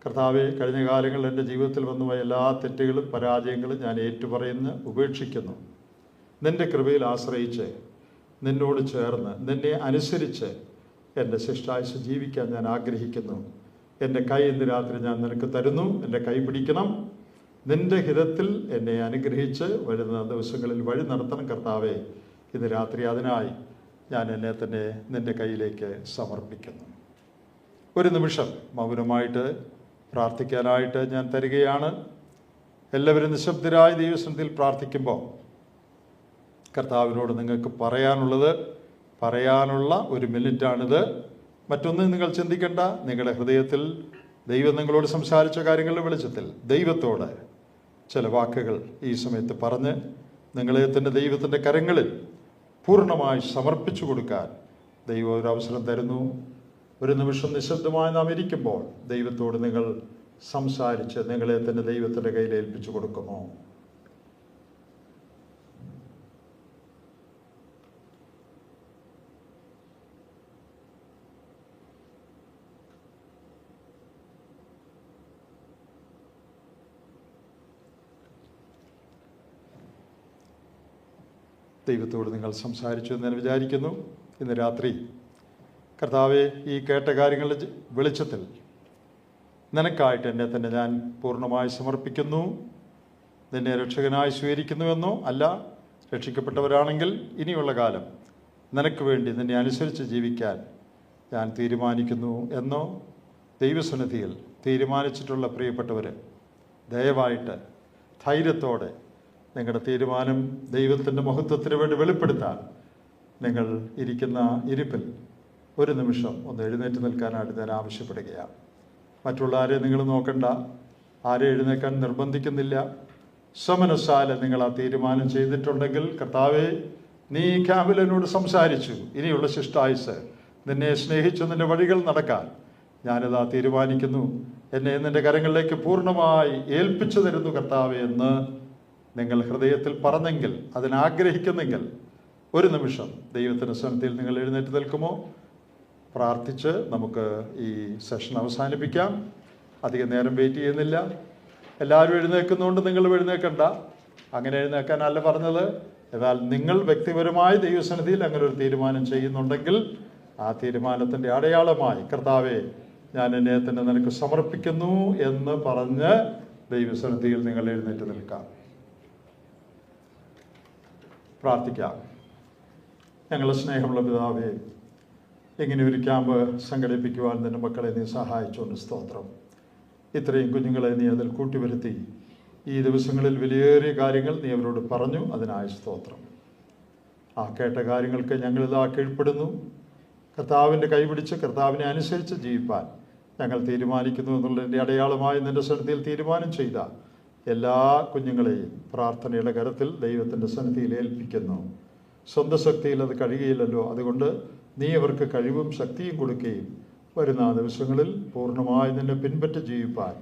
കർത്താവെ, കഴിഞ്ഞ കാലങ്ങളിൽ എൻ്റെ ജീവിതത്തിൽ വന്നുപോയ എല്ലാ തെറ്റുകളും പരാജയങ്ങളും ഞാൻ ഏറ്റുപറയുന്നു, ഉപേക്ഷിക്കുന്നു. നിൻ്റെ കൃപയിൽ ആശ്രയിച്ച് നിന്നോട് ചേർന്ന് നിന്നെ അനുസരിച്ച് എൻ്റെ ശിഷ്ടായുസ്സ് ജീവിക്കാൻ ഞാൻ ആഗ്രഹിക്കുന്നു. എൻ്റെ കൈ ഇന്ന് രാത്രി ഞാൻ നിനക്ക് തരുന്നു, എൻ്റെ കൈ പിടിക്കണം. നിൻ്റെ ഹിതത്തിൽ എന്നെ അനുഗ്രഹിച്ച് വരുന്ന ദിവസങ്ങളിൽ വഴി നടത്തണം കർത്താവെ. ഇന്ന് രാത്രി അതിനായി ഞാൻ എന്നെ തന്നെ നിൻ്റെ കയ്യിലേക്ക് സമർപ്പിക്കുന്നു. ഒരു നിമിഷം മൗനമായിട്ട് പ്രാർത്ഥിക്കാനായിട്ട് ഞാൻ തരികയാണ്. എല്ലാവരും നിശബ്ദരായി ദൈവസന്നിധിയിൽ പ്രാർത്ഥിക്കുമ്പോൾ കർത്താവിനോട് നിങ്ങൾക്ക് പറയാനുള്ള ഒരു മിനിറ്റാണിത്. മറ്റൊന്നും നിങ്ങൾ ചിന്തിക്കേണ്ട. നിങ്ങളുടെ ഹൃദയത്തിൽ ദൈവം നിങ്ങളോട് സംസാരിച്ച കാര്യങ്ങളുടെ വെളിച്ചത്തിൽ ദൈവത്തോട് ചില വാക്കുകൾ ഈ സമയത്ത് പറഞ്ഞ് നിങ്ങളെ തന്നെ ദൈവത്തിൻ്റെ കരങ്ങളിൽ പൂർണ്ണമായി സമർപ്പിച്ചു കൊടുക്കാൻ ദൈവം ഒരു അവസരം തരുന്നു. ഒരു നിമിഷം നിശബ്ദമായി നാം ഇരിക്കുമ്പോൾ ദൈവത്തോട് നിങ്ങൾ സംസാരിച്ച് നിങ്ങളെ തന്നെ ദൈവത്തിൻ്റെ കയ്യിൽ ഏൽപ്പിച്ചു കൊടുക്കുന്നു. ദൈവത്തോട് നിങ്ങൾ സംസാരിച്ചു എന്ന് ഞാൻ വിചാരിക്കുന്നു. ഇന്ന് രാത്രി കർത്താവെ, ഈ കേട്ട കാര്യങ്ങളുടെ വെളിച്ചത്തിൽ നിനക്കായിട്ട് എന്നെ തന്നെ ഞാൻ പൂർണ്ണമായി സമർപ്പിക്കുന്നു. നിന്നെ രക്ഷകനായി സ്വീകരിക്കുന്നുവെന്നോ, അല്ല രക്ഷിക്കപ്പെട്ടവരാണെങ്കിൽ ഇനിയുള്ള കാലം നിനക്ക് വേണ്ടി നിന്നെ അനുസരിച്ച് ജീവിക്കാൻ ഞാൻ തീരുമാനിക്കുന്നു എന്നോ ദൈവസന്നിധിയിൽ തീരുമാനിച്ചിട്ടുള്ള പ്രിയപ്പെട്ടവർ, ദയവായിട്ട് ധൈര്യത്തോടെ നിങ്ങളുടെ തീരുമാനം ദൈവത്തിൻ്റെ മഹത്വത്തിന് വേണ്ടി വെളിപ്പെടുത്താൻ നിങ്ങൾ ഇരിക്കുന്ന ഇരിപ്പിൽ ഒരു നിമിഷം ഒന്ന് എഴുന്നേറ്റ് നിൽക്കാനായിട്ട് ഞാൻ ആവശ്യപ്പെടുകയാണ്. മറ്റുള്ള ആരെയും നിങ്ങൾ നോക്കണ്ട, ആരെ എഴുന്നേക്കാൻ നിർബന്ധിക്കുന്നില്ല. സമനസാല നിങ്ങൾ ആ തീരുമാനം ചെയ്തിട്ടുണ്ടെങ്കിൽ, കർത്താവെ, നീ ക്യാമ്പിൽ എന്നോട് സംസാരിച്ചു, ഇനിയുള്ള ശിഷ്ടായുസ് നിന്നെ സ്നേഹിച്ചു നിൻ്റെ വഴികൾ നടക്കാൻ ഞാനിതാ തീരുമാനിക്കുന്നു, എന്നെ നിൻ്റെ കരങ്ങളിലേക്ക് പൂർണ്ണമായി ഏൽപ്പിച്ചു തരുന്നു കർത്താവേ എന്ന് നിങ്ങൾ ഹൃദയത്തിൽ പറഞ്ഞെങ്കിൽ, അതിനാഗ്രഹിക്കുന്നെങ്കിൽ, ഒരു നിമിഷം ദൈവത്തിൻ്റെ സന്നിധിയിൽ നിങ്ങൾ എഴുന്നേറ്റ് നിൽക്കുമോ? പ്രാർത്ഥിച്ച് നമുക്ക് ഈ സെഷൻ അവസാനിപ്പിക്കാം. അധികം നേരം വെയിറ്റ് ചെയ്യുന്നില്ല. എല്ലാവരും എഴുന്നേൽക്കുന്നതുകൊണ്ട് നിങ്ങൾ എഴുന്നേൽക്കണ്ട, അങ്ങനെ എഴുന്നേൽക്കാനല്ല പറഞ്ഞത്. എന്നാൽ നിങ്ങൾ വ്യക്തിപരമായി ദൈവസന്നിധിയിൽ അങ്ങനെ ഒരു തീരുമാനം ചെയ്യുന്നുണ്ടെങ്കിൽ ആ തീരുമാനത്തിൻ്റെ അടയാളമായി കർത്താവേ ഞാൻ എന്നെ തന്നെ നിനക്ക് സമർപ്പിക്കുന്നു എന്ന് പറഞ്ഞ് ദൈവസന്നിധിയിൽ നിങ്ങൾ എഴുന്നേറ്റ് നിൽക്കാം. പ്രാർത്ഥിക്കാം. ഞങ്ങളുടെ സ്നേഹമുള്ള പിതാവേ, ഇങ്ങനെ ഒരു ക്യാമ്പ് സംഘടിപ്പിക്കുവാൻ നിന്റെ മക്കളെ നീ സഹായിച്ചുകൊണ്ട് സ്തോത്രം. ഇത്രയും കുഞ്ഞുങ്ങളെ നീ അതിൽ കൂട്ടിവരുത്തി ഈ ദിവസങ്ങളിൽ വിലയേറിയ കാര്യങ്ങൾ നീ അവരോട് പറഞ്ഞു. അതിനായി സ്തോത്രം. ആ കേട്ട കാര്യങ്ങൾക്ക് ഞങ്ങളിതാ കീഴ്പ്പെടുന്നു. കർത്താവിൻ്റെ കൈപിടിച്ച് കർത്താവിനെ അനുസരിച്ച് ജീവിപ്പാൻ ഞങ്ങൾ തീരുമാനിക്കുന്നു എന്നുള്ളതിൻ്റെ അടയാളമായി നിൻ്റെ സന്നിധിയിൽ തീരുമാനം ചെയ്ത എല്ലാ കുഞ്ഞുങ്ങളെയും പ്രാർത്ഥനയുടെ കരത്തിൽ ദൈവത്തിൻ്റെ സന്നിധിയിൽ ഏൽപ്പിക്കുന്നു. സ്വന്തം ശക്തിയിൽ അത് കഴിയുകയില്ലല്ലോ. അതുകൊണ്ട് നീ അവർക്ക് കഴിവും ശക്തിയും കൊടുക്കുകയും വരുന്ന ദിവസങ്ങളിൽ പൂർണ്ണമായി നിന്നെ പിൻപറ്റി ജീവിപ്പാൻ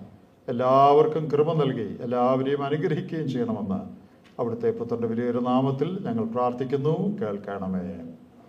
എല്ലാവർക്കും കൃപ നൽകി എല്ലാവരെയും അനുഗ്രഹിക്കുകയും ചെയ്യണമെന്ന് അവിടുത്തെ പുത്രൻ്റെ വലിയൊരു നാമത്തിൽ ഞങ്ങൾ പ്രാർത്ഥിക്കുന്നു. കേൾക്കണമേ.